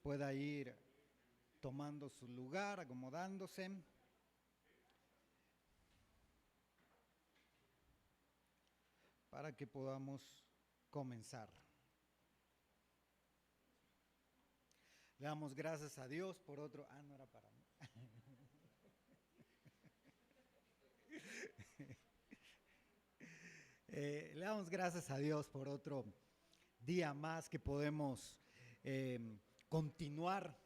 pueda ir tomando su lugar, acomodándose. Para que podamos comenzar. Le damos gracias a Dios por otro... no era para mí. Le damos gracias a Dios por otro día más que podemos continuar.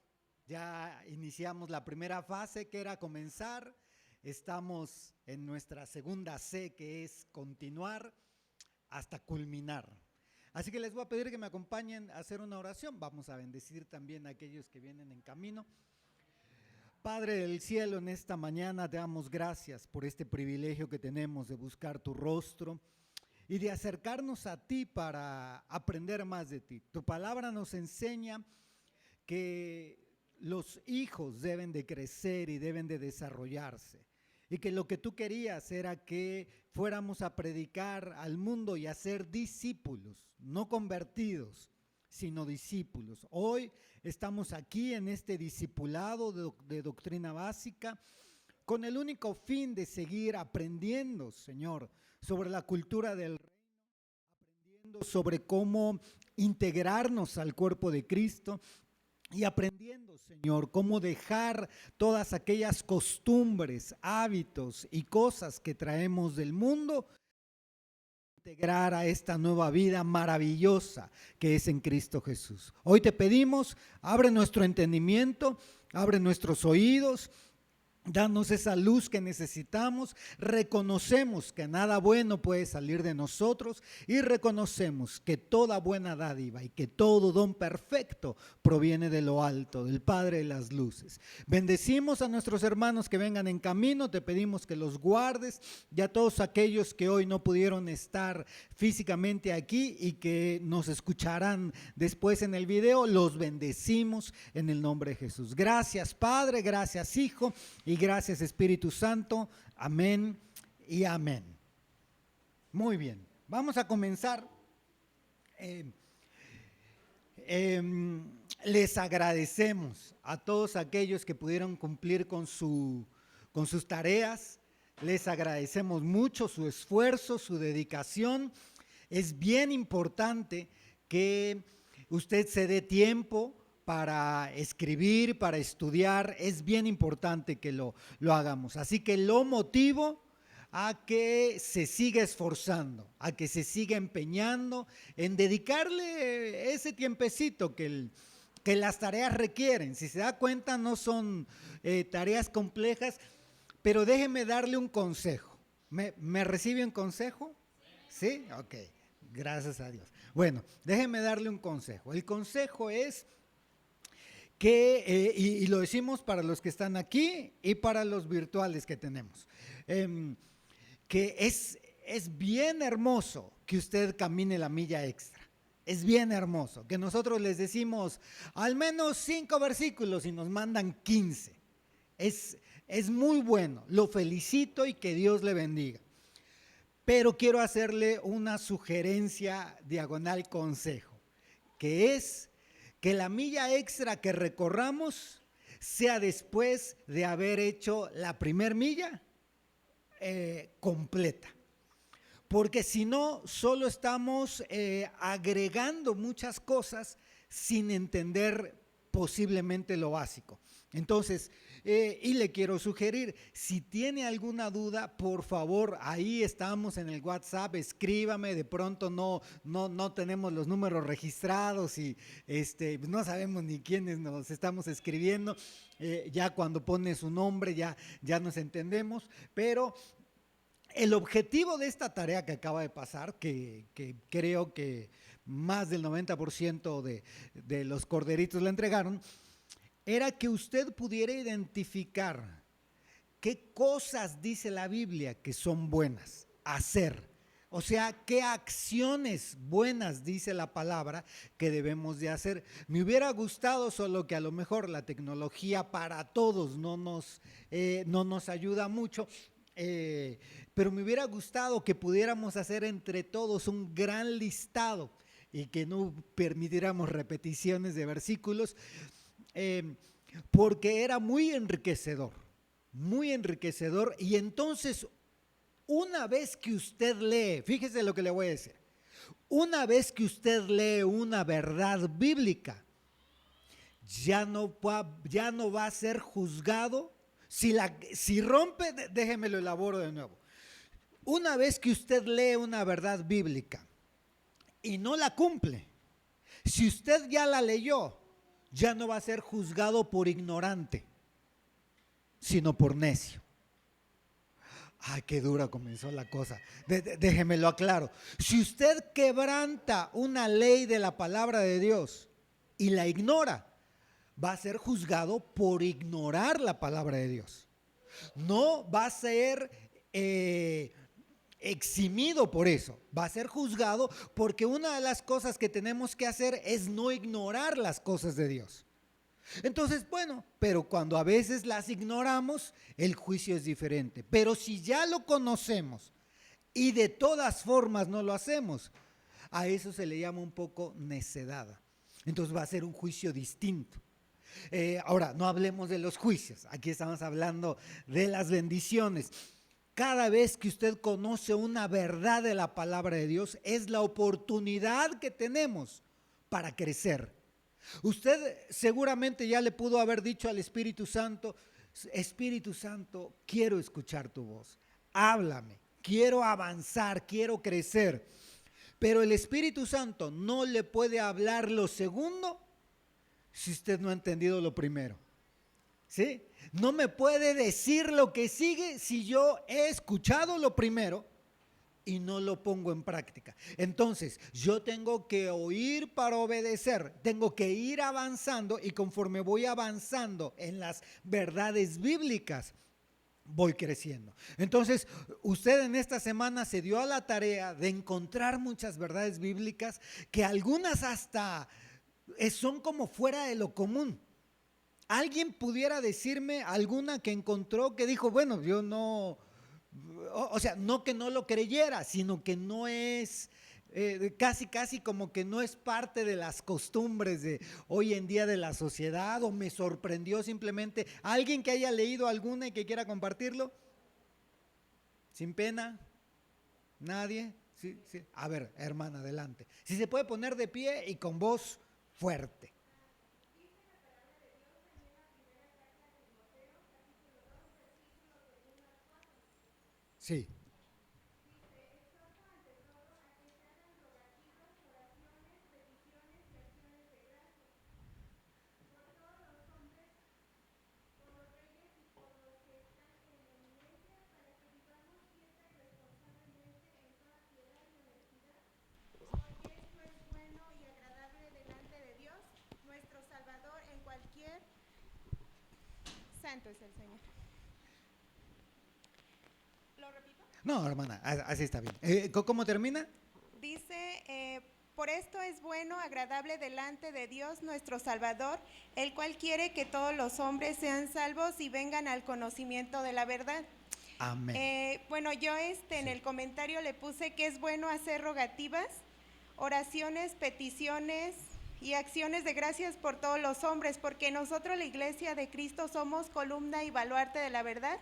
Ya iniciamos la primera fase, que era comenzar. Estamos en nuestra segunda C, que es continuar hasta culminar. Así que les voy a pedir que me acompañen a hacer una oración. Vamos a bendecir también a aquellos que vienen en camino. Padre del cielo, en esta mañana te damos gracias por este privilegio que tenemos de buscar tu rostro y de acercarnos a ti para aprender más de ti. Tu palabra nos enseña que los hijos deben de crecer y deben de desarrollarse. Y que lo que tú querías era que fuéramos a predicar al mundo y a ser discípulos, no convertidos, sino discípulos. Hoy estamos aquí en este discipulado de doctrina básica con el único fin de seguir aprendiendo, Señor, sobre la cultura del reino, aprendiendo sobre cómo integrarnos al cuerpo de Cristo. Y aprendiendo, Señor, cómo dejar todas aquellas costumbres, hábitos y cosas que traemos del mundo, integrar a esta nueva vida maravillosa que es en Cristo Jesús. Hoy te pedimos, abre nuestro entendimiento, abre nuestros oídos, danos esa luz que necesitamos. Reconocemos que nada bueno puede salir de nosotros y reconocemos que toda buena dádiva y que todo don perfecto proviene de lo alto, del Padre de las luces. Bendecimos a nuestros hermanos que vengan en camino, te pedimos que los guardes, y a todos aquellos que hoy no pudieron estar físicamente aquí y que nos escucharán después en el video, los bendecimos en el nombre de Jesús. Gracias Padre, gracias Hijo y gracias Espíritu Santo. Amén y amén. Muy bien, vamos a comenzar. Les agradecemos a todos aquellos que pudieron cumplir con sus tareas. Les agradecemos mucho su esfuerzo, su dedicación. Es bien importante que usted se dé tiempo para escribir, para estudiar. Es bien importante que lo hagamos. Así que lo motivo a que se siga esforzando, a que se siga empeñando en dedicarle ese tiempecito que las tareas requieren. Si se da cuenta, no son tareas complejas, pero déjeme darle un consejo. ¿Me recibe un consejo? ¿Sí? Ok, gracias a Dios. Bueno, déjeme darle un consejo. El consejo es que, y lo decimos para los que están aquí y para los virtuales que tenemos, que es bien hermoso que usted camine la milla extra. Es bien hermoso que nosotros les decimos al menos 5 versículos y nos mandan 15. Es muy bueno, lo felicito y que Dios le bendiga. Pero quiero hacerle una sugerencia diagonal consejo, que es que la milla extra que recorramos sea después de haber hecho la primer milla completa. Porque si no, solo estamos agregando muchas cosas sin entender posiblemente lo básico. Entonces, y le quiero sugerir, si tiene alguna duda, por favor, ahí estamos en el WhatsApp, escríbame. De pronto no tenemos los números registrados y no sabemos ni quiénes nos estamos escribiendo. Ya cuando pone su nombre ya nos entendemos, pero el objetivo de esta tarea que acaba de pasar, que creo que más del 90% de los corderitos la entregaron, era que usted pudiera identificar qué cosas dice la Biblia que son buenas hacer. O sea, qué acciones buenas dice la palabra que debemos de hacer. Me hubiera gustado, solo que a lo mejor la tecnología para todos no nos ayuda mucho, pero me hubiera gustado que pudiéramos hacer entre todos un gran listado y que no permitiéramos repeticiones de versículos. porque era muy enriquecedor, y entonces una vez que usted lee, fíjese lo que le voy a decir, una vez que usted lee una verdad bíblica, ya no va a ser juzgado. Si rompe, déjeme lo elaboro de nuevo. Una vez que usted lee una verdad bíblica y no la cumple, si usted ya la leyó, ya no va a ser juzgado por ignorante, sino por necio. Ay, qué dura comenzó la cosa. Déjemelo aclaro. Si usted quebranta una ley de la palabra de Dios y la ignora, va a ser juzgado por ignorar la palabra de Dios. No va a ser eximido por eso, va a ser juzgado, porque una de las cosas que tenemos que hacer es no ignorar las cosas de Dios. Entonces, bueno, pero cuando a veces las ignoramos, el juicio es diferente. Pero si ya lo conocemos y de todas formas no lo hacemos, a eso se le llama un poco necedad. Entonces va a ser un juicio distinto. Ahora, no hablemos de los juicios, aquí estamos hablando de las bendiciones. Cada vez que usted conoce una verdad de la palabra de Dios, es la oportunidad que tenemos para crecer. Usted seguramente ya le pudo haber dicho al Espíritu Santo: Espíritu Santo, quiero escuchar tu voz, háblame, quiero avanzar, quiero crecer. Pero el Espíritu Santo no le puede hablar lo segundo si usted no ha entendido lo primero. ¿Sí? No me puede decir lo que sigue si yo he escuchado lo primero y no lo pongo en práctica. Entonces, yo tengo que oír para obedecer, tengo que ir avanzando, y conforme voy avanzando en las verdades bíblicas, voy creciendo. Entonces, usted en esta semana se dio a la tarea de encontrar muchas verdades bíblicas, que algunas hasta son como fuera de lo común. ¿Alguien pudiera decirme alguna que encontró que dijo, bueno, yo no, o sea, no que no lo creyera, sino que no es, casi como que no es parte de las costumbres de hoy en día de la sociedad, o me sorprendió simplemente? ¿Alguien que haya leído alguna y que quiera compartirlo? ¿Sin pena? ¿Nadie? Sí, sí. A ver, hermana, adelante. Si se puede poner de pie y con voz fuerte. Sí. Esto es bueno y agradable delante de Dios, nuestro Salvador, en cualquier... Santo es el Señor. ¿Lo repito? No, hermana, así está bien. ¿Cómo termina? Dice, por esto es bueno, agradable delante de Dios, nuestro Salvador, el cual quiere que todos los hombres sean salvos y vengan al conocimiento de la verdad. Amén. Bueno, yo en el comentario le puse que es bueno hacer rogativas, oraciones, peticiones y acciones de gracias por todos los hombres, porque nosotros, la Iglesia de Cristo, somos columna y baluarte de la verdad.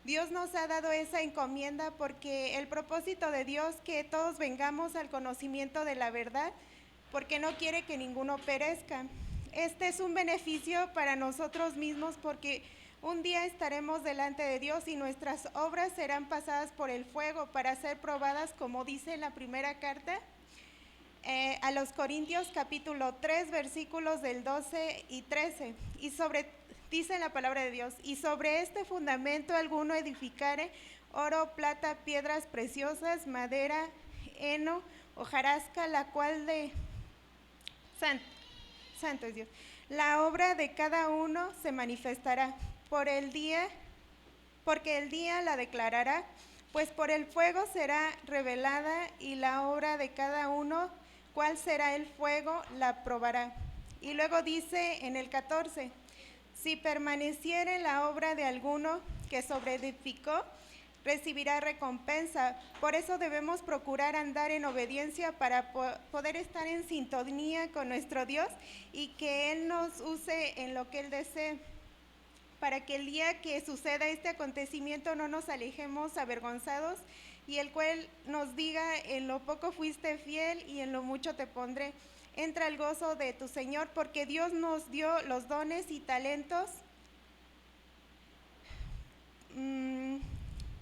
Dios nos ha dado esa encomienda porque el propósito de Dios que todos vengamos al conocimiento de la verdad, porque no quiere que ninguno perezca. Este es un beneficio para nosotros mismos, porque un día estaremos delante de Dios y nuestras obras serán pasadas por el fuego para ser probadas, como dice en la primera carta a los Corintios, capítulo 3, versículos del 12 y 13. Dice la palabra de Dios: y sobre este fundamento alguno edificare, oro, plata, piedras preciosas, madera, heno, hojarasca, la cual de... Santo es Dios. La obra de cada uno se manifestará porque el día la declarará, pues por el fuego será revelada, y la obra de cada uno, cuál será el fuego, la probará. Y luego dice en el 14: si permaneciere la obra de alguno que sobreedificó, recibirá recompensa. Por eso debemos procurar andar en obediencia para poder estar en sintonía con nuestro Dios y que Él nos use en lo que Él desee, para que el día que suceda este acontecimiento no nos alejemos avergonzados y el cual nos diga: en lo poco fuiste fiel y en lo mucho te pondré. Entra al gozo de tu Señor, porque Dios nos dio los dones y talentos,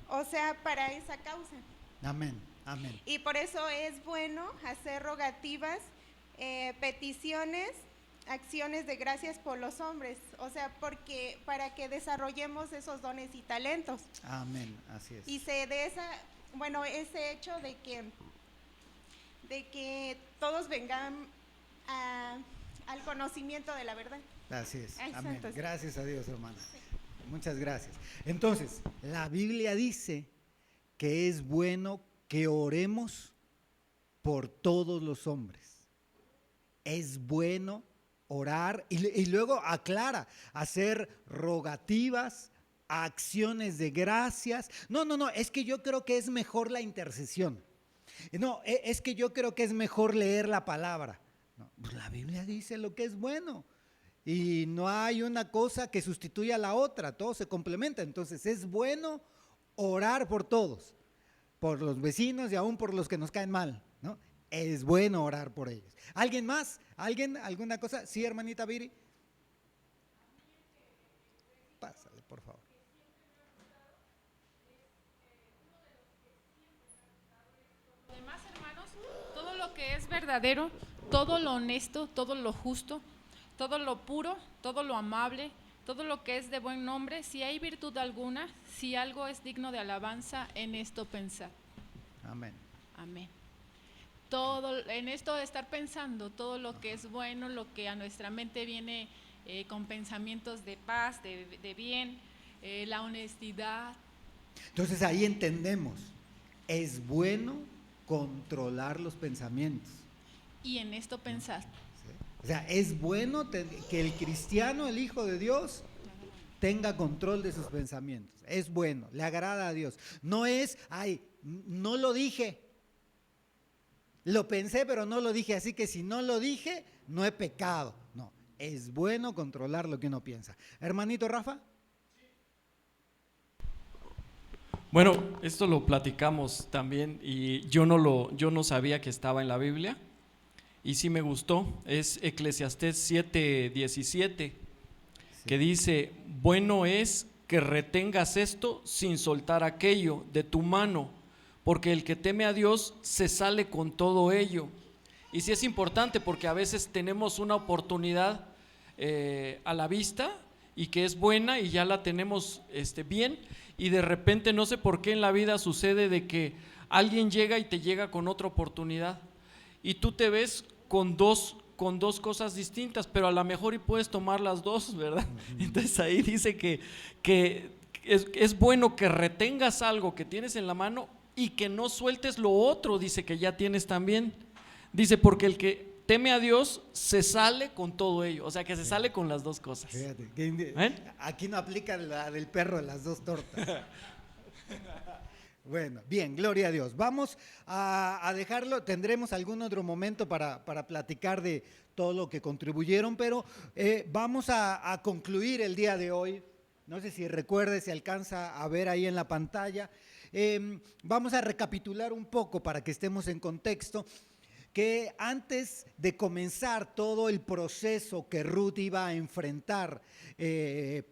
o sea, para esa causa. Amén, amén. Y por eso es bueno hacer rogativas, peticiones, acciones de gracias por los hombres, o sea, porque para que desarrollemos esos dones y talentos. Amén, así es. Y se de ese hecho de que todos vengan al conocimiento de la verdad. Así es, Ay, amén. santos. Gracias a Dios, hermana. Muchas gracias. Entonces, la Biblia dice que es bueno que oremos por todos los hombres. Es bueno orar y luego aclara, hacer rogativas, acciones de gracias. No, es que yo creo que es mejor la intercesión. No, es que yo creo que es mejor leer la palabra. No, pues la Biblia dice lo que es bueno. Y no hay una cosa que sustituya a la otra, todo se complementa. Entonces es bueno orar por todos, por los vecinos y aún por los que nos caen mal, ¿no? Es bueno orar por ellos. ¿Alguien más? ¿Alguien? ¿Alguna cosa? Sí, hermanita Viri. Pásale, por favor. Además, hermanos, todo lo que es verdadero, todo lo honesto, todo lo justo, todo lo puro, todo lo amable, todo lo que es de buen nombre, si hay virtud alguna, si algo es digno de alabanza, en esto pensar. Amén. Amén. Todo, en esto de estar pensando todo lo que es bueno, lo que a nuestra mente viene con pensamientos de paz, de bien, la honestidad. Entonces ahí entendemos, es bueno controlar los pensamientos. Y en esto pensar. O sea, es bueno que el cristiano, el Hijo de Dios, tenga control de sus pensamientos. Es bueno, le agrada a Dios. No es, ay, no lo dije, lo pensé pero no lo dije, así que si no lo dije, no he pecado. No, es bueno controlar lo que uno piensa. Hermanito Rafa. Bueno, esto lo platicamos también y yo no sabía que estaba en la Biblia. Y sí me gustó, es Eclesiastés 7:17, que dice: bueno es que retengas esto sin soltar aquello de tu mano, porque el que teme a Dios se sale con todo ello. Y sí es importante porque a veces tenemos una oportunidad a la vista y que es buena y ya la tenemos bien, y de repente no sé por qué en la vida sucede de que alguien llega y te llega con otra oportunidad. Y tú te ves con dos cosas distintas, pero a lo mejor y puedes tomar las dos, ¿verdad? Entonces ahí dice que es bueno que retengas algo que tienes en la mano y que no sueltes lo otro, dice, que ya tienes también. Dice, porque el que teme a Dios se sale con todo ello, o sea que se sale con las dos cosas. Fíjate, aquí no aplica la del perro de las dos tortas. Bueno, bien, gloria a Dios. Vamos a dejarlo, tendremos algún otro momento para platicar de todo lo que contribuyeron, pero vamos a concluir el día de hoy. No sé si recuerde, si alcanza a ver ahí en la pantalla. Vamos a recapitular un poco para que estemos en contexto, que antes de comenzar todo el proceso que Ruth iba a enfrentar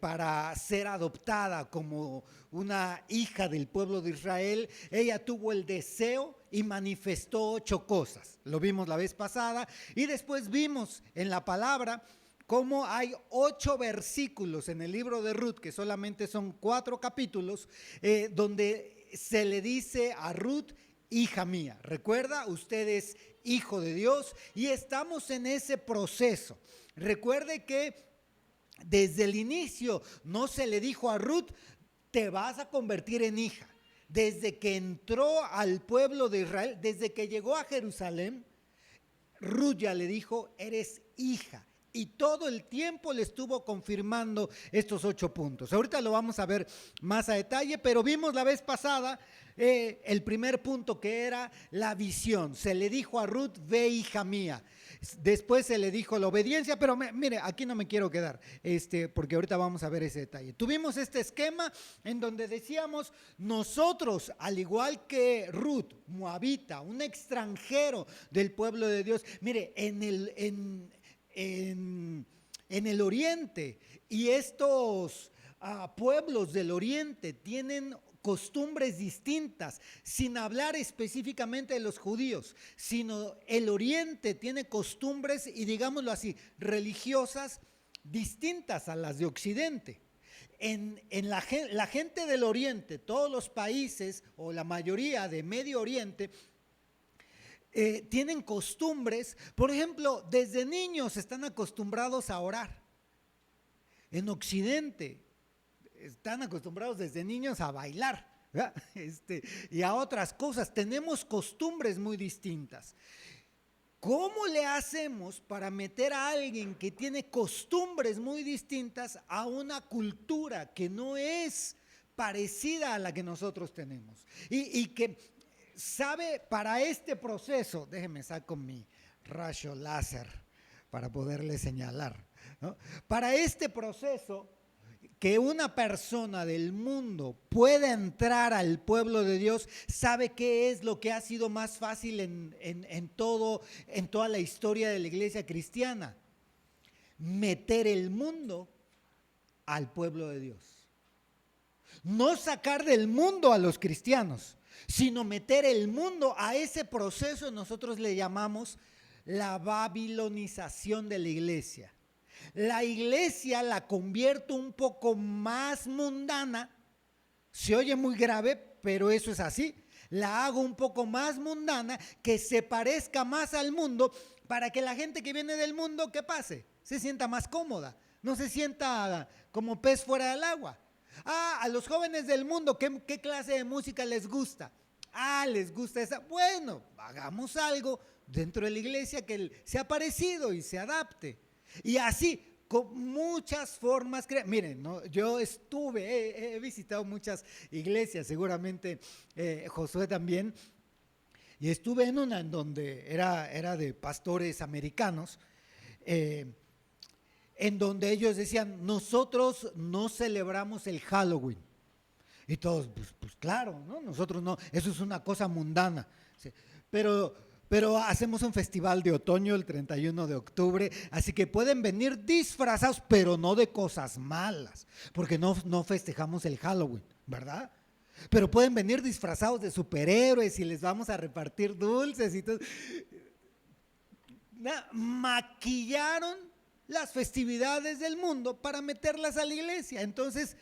para ser adoptada como una hija del pueblo de Israel, ella tuvo el deseo y manifestó 8 cosas. Lo vimos la vez pasada y después vimos en la palabra cómo hay 8 versículos en el libro de Ruth, que solamente son 4 capítulos, donde se le dice a Ruth: hija mía. Recuerda, usted es hijo de Dios y estamos en ese proceso. Recuerde que desde el inicio no se le dijo a Ruth: te vas a convertir en hija. Desde que entró al pueblo de Israel, desde que llegó a Jerusalén, Ruth ya le dijo: eres hija, Y todo el tiempo le estuvo confirmando estos 8 puntos. Ahorita lo vamos a ver más a detalle, pero vimos la vez pasada el primer punto, que era la visión. Se le dijo a Ruth: ve, hija mía. Después se le dijo la obediencia, pero mire, aquí no me quiero quedar, porque ahorita vamos a ver ese detalle. Tuvimos este esquema en donde decíamos: nosotros, al igual que Ruth, moabita, un extranjero del pueblo de Dios, mire, en el oriente, y estos pueblos del oriente tienen costumbres distintas, sin hablar específicamente de los judíos, sino el oriente tiene costumbres, y digámoslo así, religiosas distintas a las de Occidente. En la gente del oriente, todos los países o la mayoría de Medio Oriente, tienen costumbres. Por ejemplo, desde niños están acostumbrados a orar. En Occidente están acostumbrados desde niños a bailar, y a otras cosas. Tenemos costumbres muy distintas. ¿Cómo le hacemos para meter a alguien que tiene costumbres muy distintas a una cultura que no es parecida a la que nosotros tenemos? Y que sabe, para este proceso, déjeme saco mi rayo láser para poderle señalar, ¿no? Para este proceso, que una persona del mundo pueda entrar al pueblo de Dios, ¿sabe qué es lo que ha sido más fácil en toda la historia de la iglesia cristiana? Meter el mundo al pueblo de Dios. No sacar del mundo a los cristianos, sino meter el mundo a ese proceso. Nosotros le llamamos la babilonización de la iglesia. La iglesia la convierto un poco más mundana. Se oye muy grave, pero eso es así. La hago un poco más mundana, que se parezca más al mundo, para que la gente que viene del mundo, ¿qué pase? Se sienta más cómoda, no se sienta como pez fuera del agua. A los jóvenes del mundo, ¿qué clase de música les gusta? Les gusta esa. Bueno, hagamos algo dentro de la iglesia que sea parecido y se adapte. Y así, con muchas formas. Miren, ¿no? Yo he visitado muchas iglesias, seguramente Josué también, y estuve en una en donde era de pastores americanos, en donde ellos decían: nosotros no celebramos el Halloween. Y todos, pues claro, ¿no? Nosotros no, eso es una cosa mundana. Sí. Pero hacemos un festival de otoño el 31 de octubre, así que pueden venir disfrazados, pero no de cosas malas, porque no festejamos el Halloween, ¿verdad? Pero pueden venir disfrazados de superhéroes y les vamos a repartir dulces y todo. Maquillaron las festividades del mundo para meterlas a la iglesia. Entonces,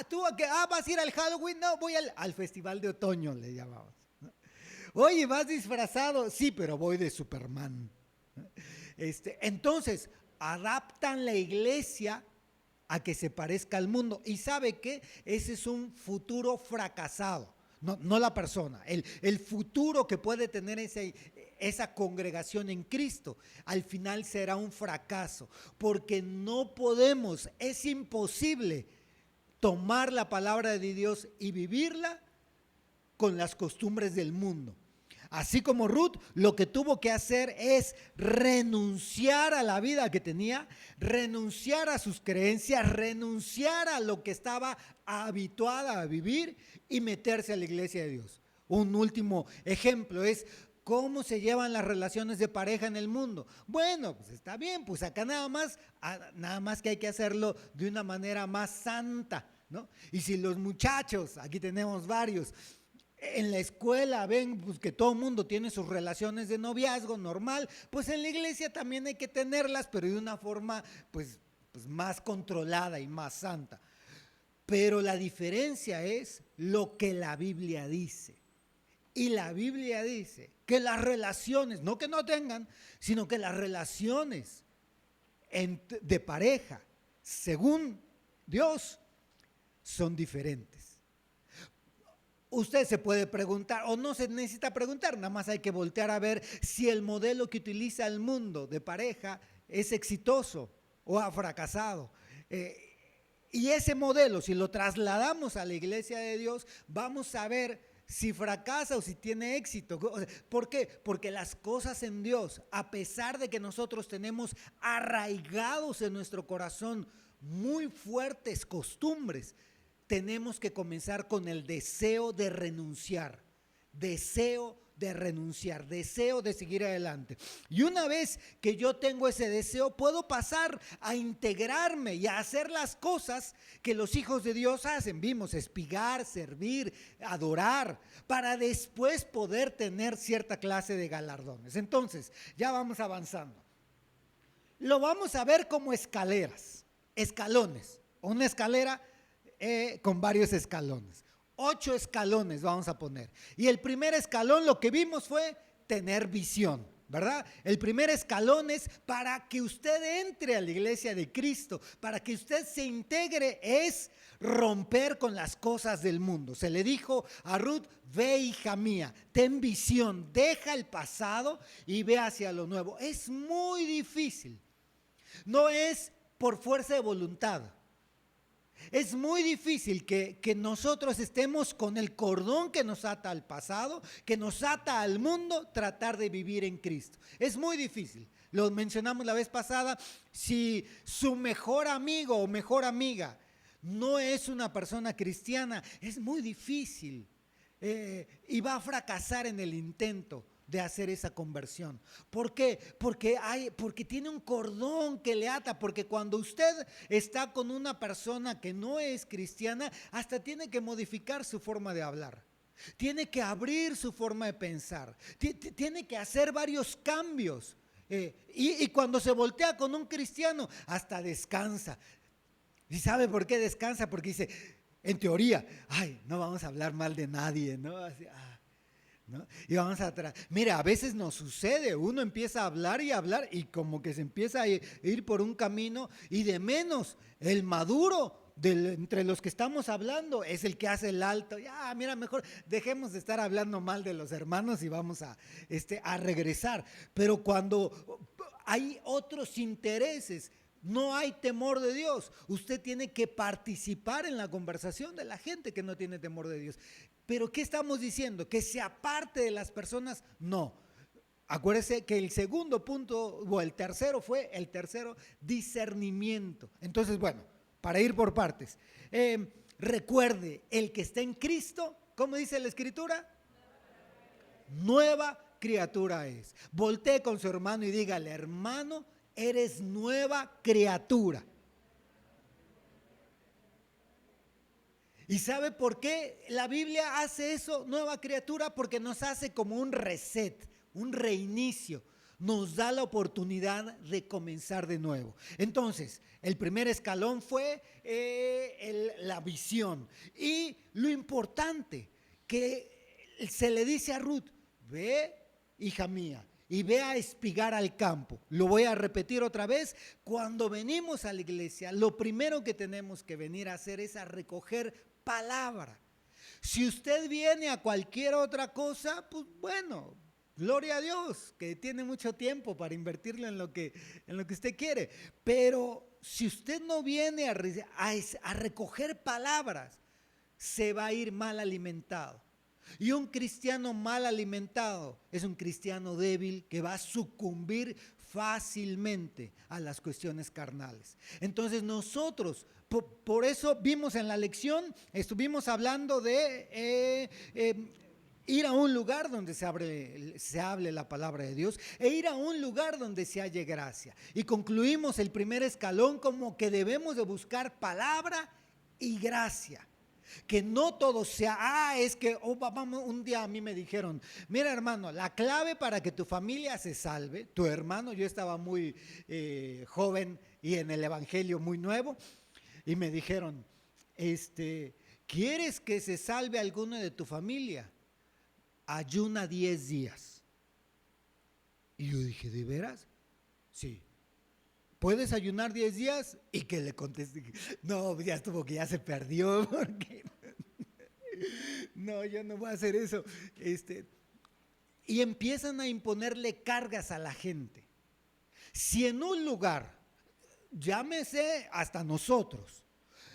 ¿tú vas a ir al Halloween? No, voy al festival de otoño, le llamamos. Oye, ¿vas disfrazado? Sí, pero voy de Superman. Entonces, adaptan la iglesia a que se parezca al mundo. ¿Y sabe qué? Ese es un futuro fracasado, no la persona. El futuro que puede tener esa congregación en Cristo, al final será un fracaso, porque no podemos, es imposible tomar la palabra de Dios y vivirla con las costumbres del mundo. Así como Ruth, lo que tuvo que hacer es renunciar a la vida que tenía, renunciar a sus creencias, renunciar a lo que estaba habituada a vivir y meterse a la iglesia de Dios. Un último ejemplo es cómo se llevan las relaciones de pareja en el mundo. Bueno, pues está bien, pues acá nada más que hay que hacerlo de una manera más santa, ¿no? Y si los muchachos, aquí tenemos varios, en la escuela ven pues, que todo el mundo tiene sus relaciones de noviazgo normal, pues en la iglesia también hay que tenerlas, pero de una forma pues más controlada y más santa. Pero la diferencia es lo que la Biblia dice. Y la Biblia dice que las relaciones, no que no tengan, sino que las relaciones de pareja, según Dios, son diferentes. Usted se puede preguntar, o no se necesita preguntar, nada más hay que voltear a ver si el modelo que utiliza el mundo de pareja es exitoso o ha fracasado. Y ese modelo, si lo trasladamos a la iglesia de Dios, vamos a ver si fracasa o si tiene éxito. ¿Por qué? Porque las cosas en Dios, a pesar de que nosotros tenemos arraigados en nuestro corazón muy fuertes costumbres, tenemos que comenzar con el deseo de renunciar, deseo de seguir adelante. Y una vez que yo tengo ese deseo, puedo pasar a integrarme y a hacer las cosas que los hijos de Dios hacen. Vimos espigar, servir, adorar, para después poder tener cierta clase de galardones. Entonces, ya vamos avanzando. Lo vamos a ver como escaleras, escalones, una escalera con varios escalones. 8 escalones vamos a poner. Y el primer escalón, lo que vimos fue tener visión, ¿verdad? El primer escalón es para que usted entre a la iglesia de Cristo, para que usted se integre, es romper con las cosas del mundo. Se le dijo a Ruth: ve, hija mía, ten visión, deja el pasado y ve hacia lo nuevo. Es muy difícil, no es por fuerza de voluntad. Es muy difícil que nosotros estemos con el cordón que nos ata al pasado, que nos ata al mundo, tratar de vivir en Cristo. Es muy difícil. Lo mencionamos la vez pasada. Si su mejor amigo o mejor amiga no es una persona cristiana, es muy difícil y va a fracasar en el intento de hacer esa conversión. ¿Por qué? Porque tiene un cordón que le ata, porque cuando usted está con una persona que no es cristiana, hasta tiene que modificar su forma de hablar, tiene que abrir su forma de pensar, tiene que hacer varios cambios, y cuando se voltea con un cristiano, hasta descansa. ¿Y sabe por qué descansa? Porque dice, en teoría, ay, no vamos a hablar mal de nadie, ¿no? Así, ¿no? Y vamos atrás. Mira, a veces nos sucede, uno empieza a hablar y como que se empieza a ir por un camino, y de menos el maduro entre los que estamos hablando es el que hace el alto. Ya, mira, mejor dejemos de estar hablando mal de los hermanos y vamos a regresar. Pero cuando hay otros intereses, no hay temor de Dios. Usted tiene que participar en la conversación de la gente que no tiene temor de Dios. ¿Pero qué estamos diciendo? ¿Que se aparte de las personas? No. Acuérdese que el segundo punto, o el tercero fue, discernimiento. Entonces, bueno, para ir por partes. Recuerde, el que está en Cristo, ¿cómo dice la Escritura? Nueva criatura es. Voltee con su hermano y dígale: hermano, eres nueva criatura. ¿Y sabe por qué la Biblia hace eso, nueva criatura? Porque nos hace como un reset, un reinicio. Nos da la oportunidad de comenzar de nuevo. Entonces, el primer escalón fue la visión. Y lo importante, que se le dice a Ruth: ve, hija mía, y ve a espigar al campo. Lo voy a repetir otra vez. Cuando venimos a la iglesia, lo primero que tenemos que venir a hacer es a recoger palabra. Si usted viene a cualquier otra cosa, pues bueno, gloria a Dios, que tiene mucho tiempo para invertirlo en lo que usted quiere. Pero si usted no viene a recoger palabras, se va a ir mal alimentado. Y un cristiano mal alimentado es un cristiano débil que va a sucumbir fácilmente a las cuestiones carnales. Entonces nosotros, por eso vimos en la lección, estuvimos hablando de ir a un lugar donde se hable la palabra de Dios, e ir a un lugar donde se halle gracia. Y concluimos el primer escalón como que debemos de buscar palabra y gracia. Que no todo sea, es que vamos, un día a mí me dijeron: mira, hermano, la clave para que tu familia se salve, tu hermano, yo estaba muy joven y en el evangelio muy nuevo, y me dijeron: ¿quieres que se salve alguno de tu familia? Ayuna 10 días. Y yo dije: ¿de veras? Sí. ¿Puedes ayunar 10 días? Y que le contesté: no, ya estuvo, que ya se perdió, porque no, yo no voy a hacer eso. Y empiezan a imponerle cargas a la gente. Si en un lugar, llámese hasta nosotros,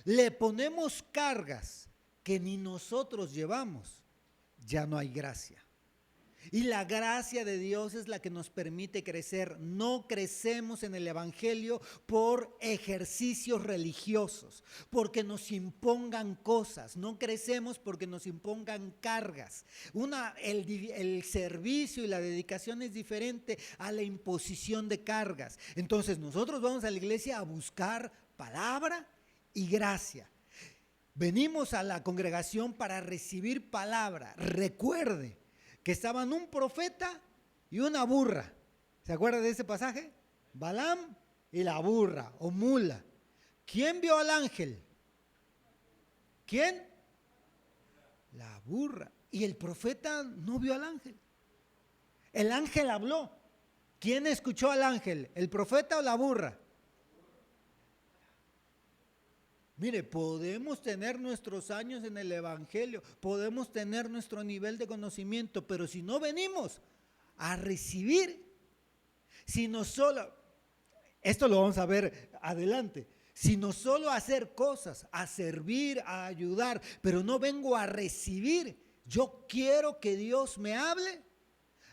le ponemos cargas que ni nosotros llevamos, ya no hay gracia. Y la gracia de Dios es la que nos permite crecer. No crecemos en el Evangelio por ejercicios religiosos, porque nos impongan cosas. No crecemos porque nos impongan cargas. El servicio y la dedicación es diferente a la imposición de cargas. Entonces nosotros vamos a la iglesia a buscar palabra y gracia. Venimos a la congregación para recibir palabra. Recuerde que estaban un profeta y una burra. ¿Se acuerda de ese pasaje? Balaam y la burra o mula. ¿Quién vio al ángel? ¿Quién? La burra. Y el profeta no vio al ángel. El ángel habló. ¿Quién escuchó al ángel? ¿El profeta o la burra? Mire, podemos tener nuestros años en el Evangelio, podemos tener nuestro nivel de conocimiento, pero si no venimos a recibir, sino solo, esto lo vamos a ver adelante, sino solo a hacer cosas, a servir, a ayudar, pero no vengo a recibir, yo quiero que Dios me hable.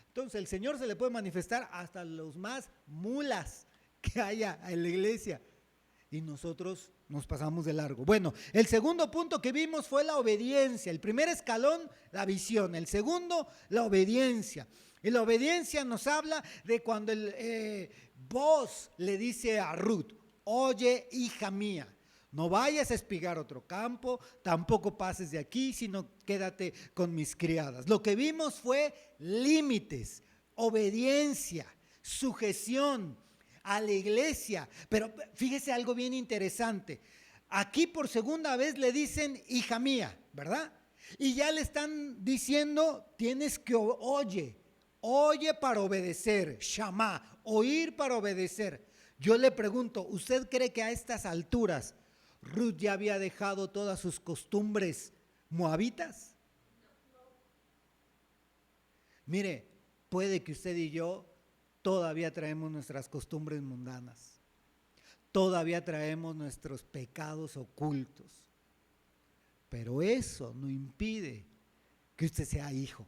Entonces el Señor se le puede manifestar hasta los más mulas que haya en la iglesia y nosotros nos pasamos de largo. Bueno, el segundo punto que vimos fue la obediencia. El primer escalón, la visión. El segundo, la obediencia. Y la obediencia nos habla de cuando el Boaz le dice a Ruth: oye, hija mía, no vayas a espigar otro campo, tampoco pases de aquí, sino quédate con mis criadas. Lo que vimos fue límites, obediencia, sujeción a la iglesia. Pero fíjese algo bien interesante. Aquí por segunda vez le dicen hija mía, ¿verdad? Y ya le están diciendo tienes que oye para obedecer, shama, oír para obedecer. Yo le pregunto, ¿usted cree que a estas alturas Ruth ya había dejado todas sus costumbres moabitas? Mire, puede que usted y yo todavía traemos nuestras costumbres mundanas, todavía traemos nuestros pecados ocultos, pero eso no impide que usted sea hijo.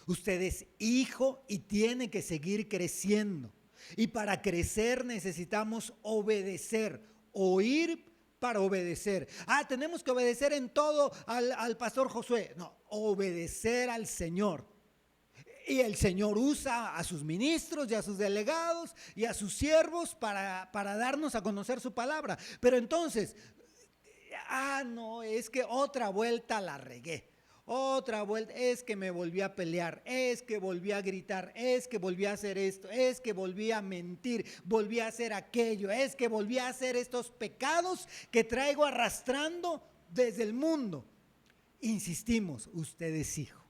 Usted es hijo y tiene que seguir creciendo, y para crecer necesitamos obedecer, oír para obedecer. Tenemos que obedecer en todo al pastor Josué. No, obedecer al Señor. Y el Señor usa a sus ministros y a sus delegados y a sus siervos para darnos a conocer su palabra. Pero entonces, no, es que otra vuelta la regué. Otra vuelta, es que me volví a pelear, es que volví a gritar, es que volví a hacer esto, es que volví a mentir, volví a hacer aquello, es que volví a hacer estos pecados que traigo arrastrando desde el mundo. Insistimos, usted es hijo.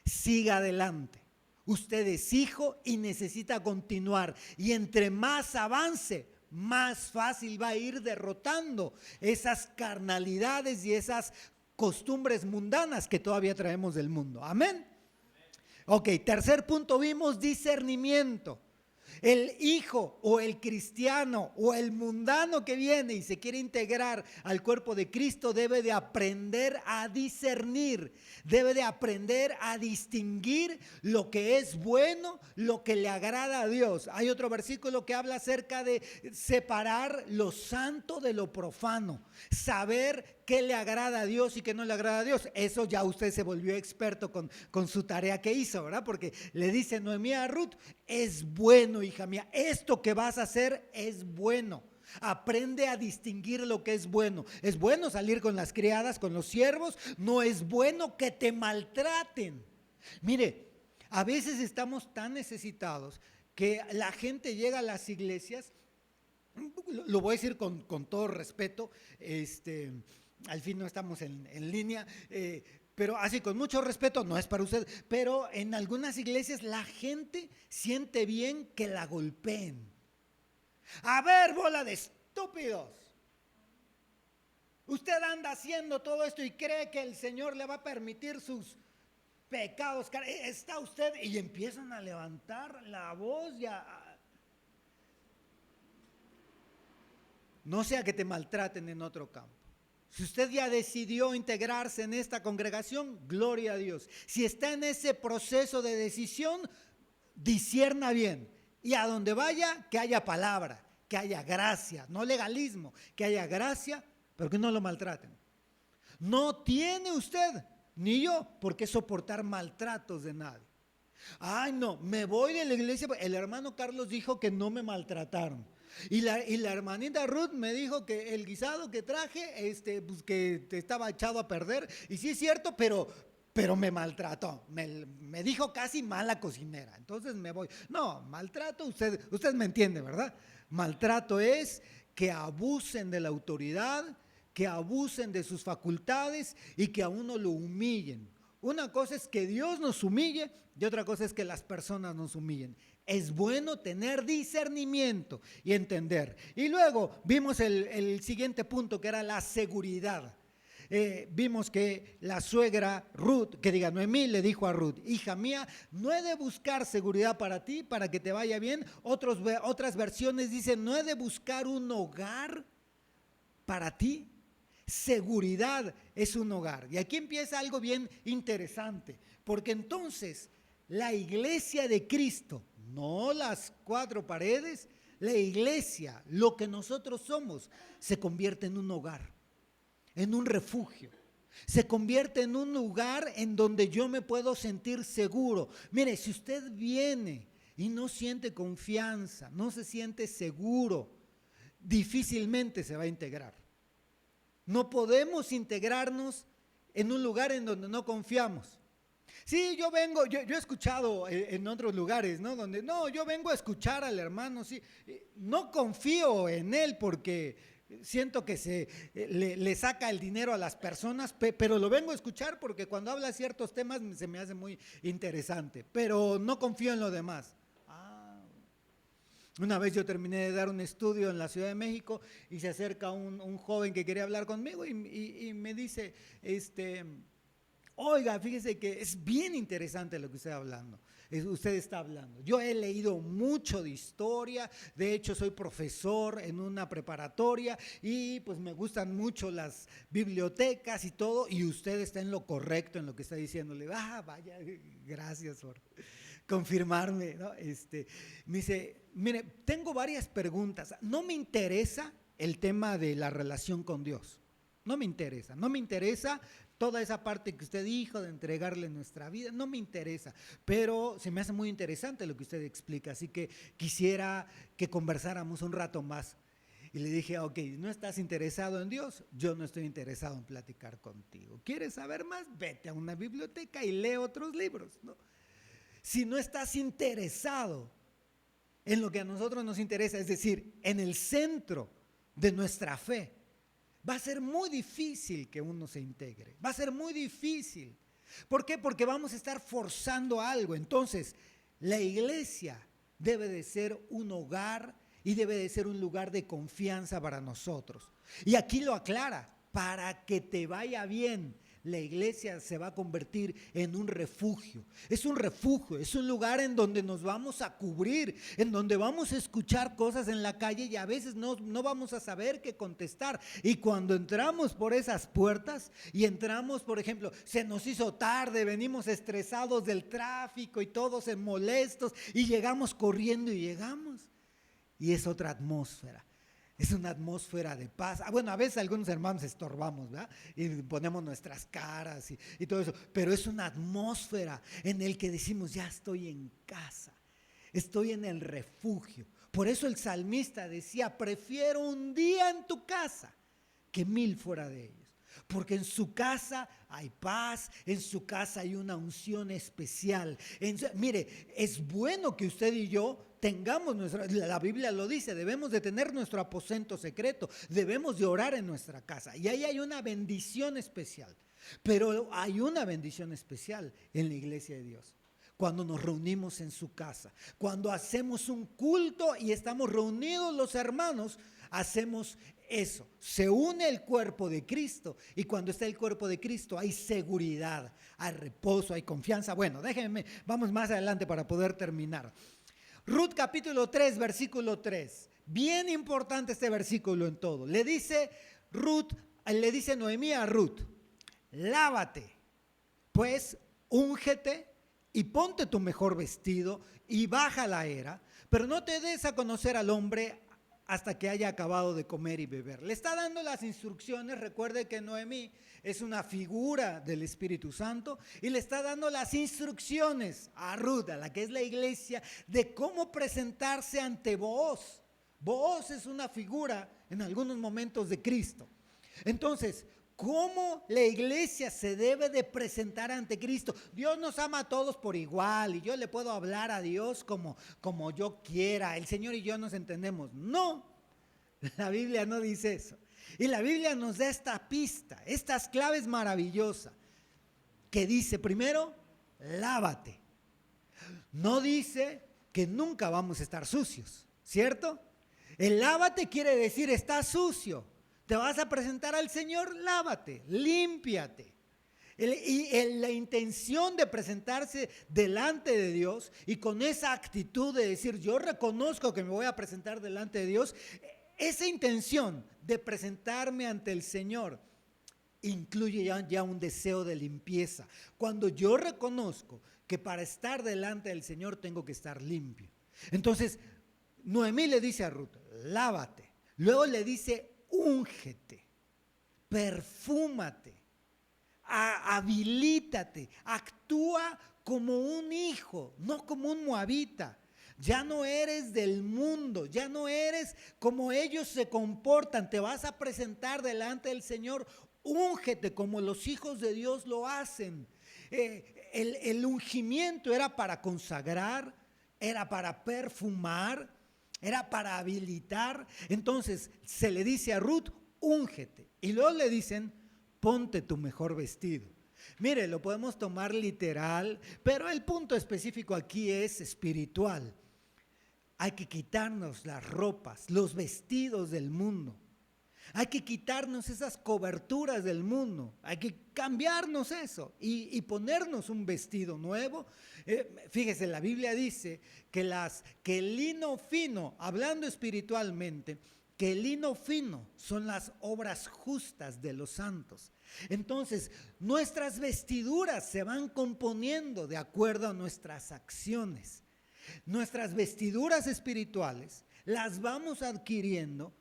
Siga adelante. Usted es hijo y necesita continuar. Y entre más avance, más fácil va a ir derrotando esas carnalidades y esas costumbres mundanas que todavía traemos del mundo. Amén. Ok, tercer punto vimos discernimiento. El hijo o el cristiano o el mundano que viene y se quiere integrar al cuerpo de Cristo debe de aprender a discernir, debe de aprender a distinguir lo que es bueno, lo que le agrada a Dios. Hay otro versículo que habla acerca de separar lo santo de lo profano, saber qué le agrada a Dios y qué no le agrada a Dios. Eso ya usted se volvió experto con su tarea que hizo, ¿verdad? Porque le dice Noemí a Ruth: es bueno, hija mía, esto que vas a hacer es bueno. Aprende a distinguir lo que es bueno. Es bueno salir con las criadas, con los siervos. No es bueno que te maltraten. Mire, a veces estamos tan necesitados que la gente llega a las iglesias, lo voy a decir con todo respeto, al fin no estamos en línea, pero así con mucho respeto, no es para usted, pero en algunas iglesias la gente siente bien que la golpeen. A ver, bola de estúpidos, usted anda haciendo todo esto y cree que el Señor le va a permitir sus pecados. Está usted, y empiezan a levantar la voz no sea que te maltraten en otro campo. Si usted ya decidió integrarse en esta congregación, gloria a Dios. Si está en ese proceso de decisión, discierna bien. Y a donde vaya, que haya palabra, que haya gracia, no legalismo, que haya gracia, pero que no lo maltraten. No tiene usted, ni yo, por qué soportar maltratos de nadie. Ay, no, me voy de la iglesia. El hermano Carlos dijo que no me maltrataron. Y la hermanita Ruth me dijo que el guisado que traje, pues que estaba echado a perder. Y sí es cierto, pero me maltrató. Me dijo casi mala cocinera. Entonces me voy. No, maltrato, usted me entiende, ¿verdad? Maltrato es que abusen de la autoridad, que abusen de sus facultades y que a uno lo humillen. Una cosa es que Dios nos humille y otra cosa es que las personas nos humillen. Es bueno tener discernimiento y entender. Y luego vimos el siguiente punto, que era la seguridad. Vimos que la suegra Noemí le dijo a Ruth: hija mía, no he de buscar seguridad para ti, para que te vaya bien. Otras versiones dicen: no he de buscar un hogar para ti. Seguridad es un hogar. Y aquí empieza algo bien interesante, porque entonces la iglesia de Cristo, no las cuatro paredes, la iglesia, lo que nosotros somos, se convierte en un hogar, en un refugio. Se convierte en un lugar en donde yo me puedo sentir seguro. Mire, si usted viene y no siente confianza, no se siente seguro, difícilmente se va a integrar. No podemos integrarnos en un lugar en donde no confiamos. Sí, yo he escuchado en otros lugares, ¿no? Donde, no, yo vengo a escuchar al hermano, sí. No confío en él porque siento que le saca el dinero a las personas, pero lo vengo a escuchar porque cuando habla ciertos temas se me hace muy interesante, pero no confío en lo demás. Una vez yo terminé de dar un estudio en la Ciudad de México y se acerca un joven que quería hablar conmigo y me dice, oiga, fíjese que es bien interesante lo que usted está hablando. Yo he leído mucho de historia, de hecho soy profesor en una preparatoria y pues me gustan mucho las bibliotecas y todo, y usted está en lo correcto en lo que está diciendo. Le digo, vaya, gracias por confirmarme, ¿no? Me dice, mire, tengo varias preguntas. No me interesa el tema de la relación con Dios. No me interesa toda esa parte que usted dijo de entregarle nuestra vida, no me interesa, pero se me hace muy interesante lo que usted explica, así que quisiera que conversáramos un rato más. Y le dije, ok, ¿no estás interesado en Dios? Yo no estoy interesado en platicar contigo. ¿Quieres saber más? Vete a una biblioteca y lee otros libros, ¿no? Si no estás interesado en lo que a nosotros nos interesa, es decir, en el centro de nuestra fe, va a ser muy difícil que uno se integre. Va a ser muy difícil. ¿Por qué? Porque vamos a estar forzando algo. Entonces, la iglesia debe de ser un hogar y debe de ser un lugar de confianza para nosotros. Y aquí lo aclara: para que te vaya bien. La iglesia se va a convertir en un refugio. Es un refugio, es un lugar en donde nos vamos a cubrir, en donde vamos a escuchar cosas en la calle y a veces no vamos a saber qué contestar. Y cuando entramos por esas puertas y entramos, por ejemplo, se nos hizo tarde, venimos estresados del tráfico y todos molestos y llegamos corriendo y es otra atmósfera. Es una atmósfera de paz. Bueno, a veces algunos hermanos estorbamos, ¿verdad? Y ponemos nuestras caras y todo eso. Pero es una atmósfera en el que decimos, ya estoy en casa, estoy en el refugio. Por eso el salmista decía, prefiero un día en tu casa que 1000 fuera de ellos. Porque en su casa hay paz, en su casa hay una unción especial. Mire, es bueno que usted y yo tengamos la Biblia lo dice, debemos de tener nuestro aposento secreto, debemos de orar en nuestra casa. Y ahí hay una bendición especial. Pero hay una bendición especial en la iglesia de Dios. Cuando nos reunimos en su casa, cuando hacemos un culto y estamos reunidos los hermanos, hacemos eso, se une el cuerpo de Cristo y cuando está el cuerpo de Cristo hay seguridad, hay reposo, hay confianza. Bueno, déjenme, vamos más adelante para poder terminar. Ruth capítulo 3, versículo 3. Bien importante este versículo en todo. Le dice Noemí a Ruth, lávate, pues úngete y ponte tu mejor vestido y baja la era, pero no te des a conocer al hombre hasta que haya acabado de comer y beber. Le está dando las instrucciones. Recuerde que Noemí es una figura del Espíritu Santo y le está dando las instrucciones a Ruth, a la que es la iglesia, de cómo presentarse ante Booz. Booz es una figura en algunos momentos de Cristo. Entonces, ¿cómo la iglesia se debe de presentar ante Cristo? Dios nos ama a todos por igual y yo le puedo hablar a Dios como yo quiera. El Señor y yo nos entendemos. No, la Biblia no dice eso. Y la Biblia nos da esta pista, estas claves maravillosas, que dice primero, lávate. No dice que nunca vamos a estar sucios, ¿cierto? El lávate quiere decir estás sucio. Te vas a presentar al Señor, lávate, límpiate. La intención de presentarse delante de Dios y con esa actitud de decir, yo reconozco que me voy a presentar delante de Dios, esa intención de presentarme ante el Señor incluye ya un deseo de limpieza. Cuando yo reconozco que para estar delante del Señor tengo que estar limpio. Entonces, Noemí le dice a Ruth, lávate. Luego le dice, úngete, perfúmate, habilítate, actúa como un hijo, no como un moabita. Ya no eres del mundo, ya no eres como ellos se comportan. Te vas a presentar delante del Señor, úngete como los hijos de Dios lo hacen. El ungimiento era para consagrar, era para perfumar, era para habilitar. Entonces se le dice a Ruth, úngete. Y luego le dicen, ponte tu mejor vestido. Mire, lo podemos tomar literal, pero el punto específico aquí es espiritual. Hay que quitarnos las ropas, los vestidos del mundo. Hay que quitarnos esas coberturas del mundo. Hay que cambiarnos eso y ponernos un vestido nuevo. Fíjese, la Biblia dice que el lino fino, hablando espiritualmente, que el lino fino son las obras justas de los santos. Entonces, nuestras vestiduras se van componiendo de acuerdo a nuestras acciones. Nuestras vestiduras espirituales las vamos adquiriendo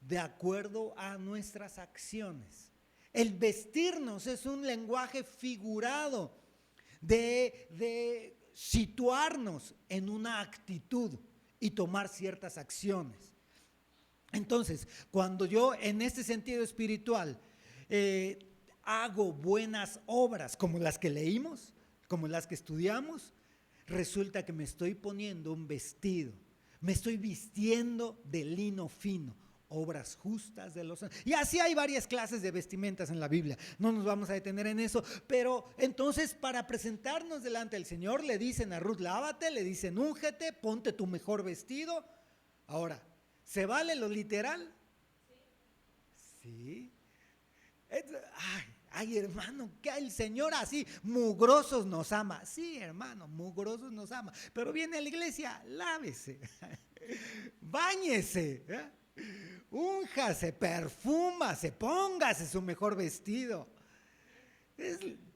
de acuerdo a nuestras acciones. El vestirnos es un lenguaje figurado de situarnos en una actitud y tomar ciertas acciones. Entonces, cuando yo en este sentido espiritual hago buenas obras como las que leímos, como las que estudiamos, resulta que me estoy poniendo un vestido, me estoy vistiendo de lino fino, obras justas de los santos. Y así hay varias clases de vestimentas en la Biblia, no nos vamos a detener en eso, pero entonces para presentarnos delante del Señor le dicen a Ruth, lávate, le dicen, úngete, ponte tu mejor vestido. Ahora, ¿se vale lo literal? Sí. Ay, hermano, que el Señor así, mugrosos nos ama. Sí, hermano, mugrosos nos ama. Pero viene a la iglesia, lávese, báñese, únjase, perfúmase, póngase su mejor vestido.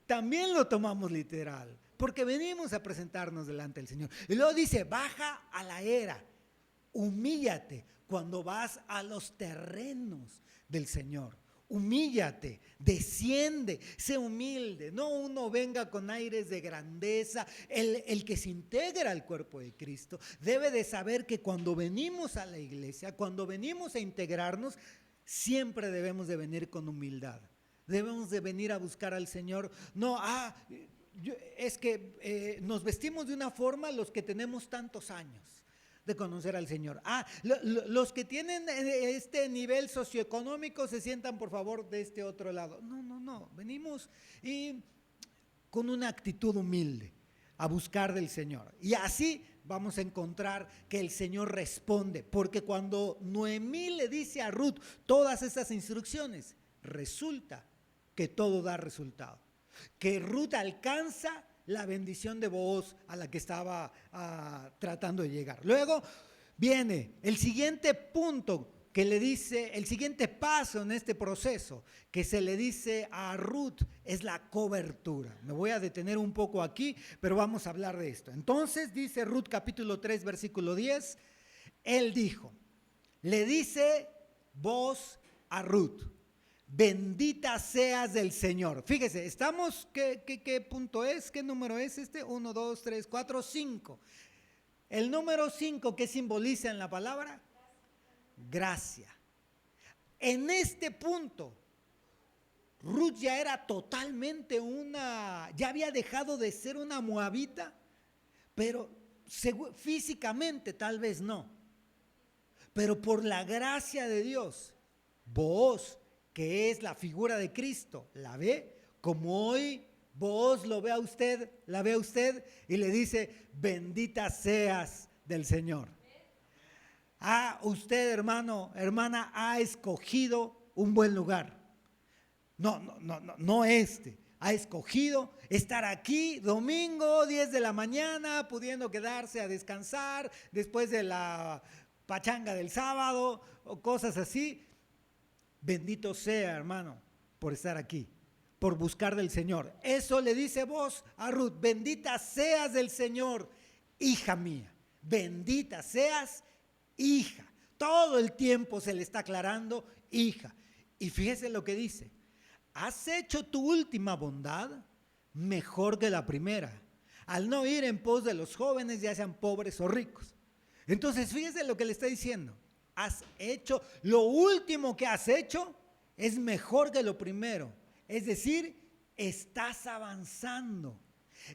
También lo tomamos literal, porque venimos a presentarnos delante del Señor. Y luego dice, baja a la era, humíllate cuando vas a los terrenos del Señor. Humíllate, desciende, sé humilde, no uno venga con aires de grandeza. El que se integra al cuerpo de Cristo debe de saber que cuando venimos a la iglesia, cuando venimos a integrarnos, siempre debemos de venir con humildad. Debemos de venir a buscar al Señor. No, es que nos vestimos de una forma los que tenemos tantos años de conocer al Señor. Los que tienen este nivel socioeconómico se sientan por favor de este otro lado. No, venimos y con una actitud humilde a buscar del Señor. Y así vamos a encontrar que el Señor responde, porque cuando Noemí le dice a Ruth todas esas instrucciones, resulta que todo da resultado. Que Ruth alcanza la bendición de Booz a la que estaba tratando de llegar. Luego viene el siguiente punto que le dice, el siguiente paso en este proceso que se le dice a Ruth es la cobertura. Me voy a detener un poco aquí, pero vamos a hablar de esto. Entonces dice Ruth capítulo 3 versículo 10, él dijo, le dice Booz a Ruth, bendita seas del Señor. Fíjese, estamos, ¿qué punto es? ¿Qué número es este? 1, 2, 3, 4, 5. El número 5, ¿qué simboliza en la palabra? Gracia. En este punto, Ruth ya era totalmente ya había dejado de ser una moabita, pero físicamente tal vez no. Pero por la gracia de Dios, Booz, que es la figura de Cristo, la ve como hoy Booz lo ve a usted, la ve a usted y le dice, bendita seas del Señor. Usted, hermano, hermana, ha escogido un buen lugar. No este. Ha escogido estar aquí domingo, 10 de la mañana, pudiendo quedarse a descansar después de la pachanga del sábado o cosas así. Bendito sea, hermano, por estar aquí, por buscar del Señor. Eso le dice Booz a Ruth, bendita seas del Señor, hija mía, bendita seas, hija. Todo el tiempo se le está aclarando, hija. Y fíjese lo que dice, has hecho tu última bondad mejor que la primera, al no ir en pos de los jóvenes, ya sean pobres o ricos. Entonces fíjese lo que le está diciendo, has hecho, lo último que has hecho es mejor que lo primero. Es decir, estás avanzando,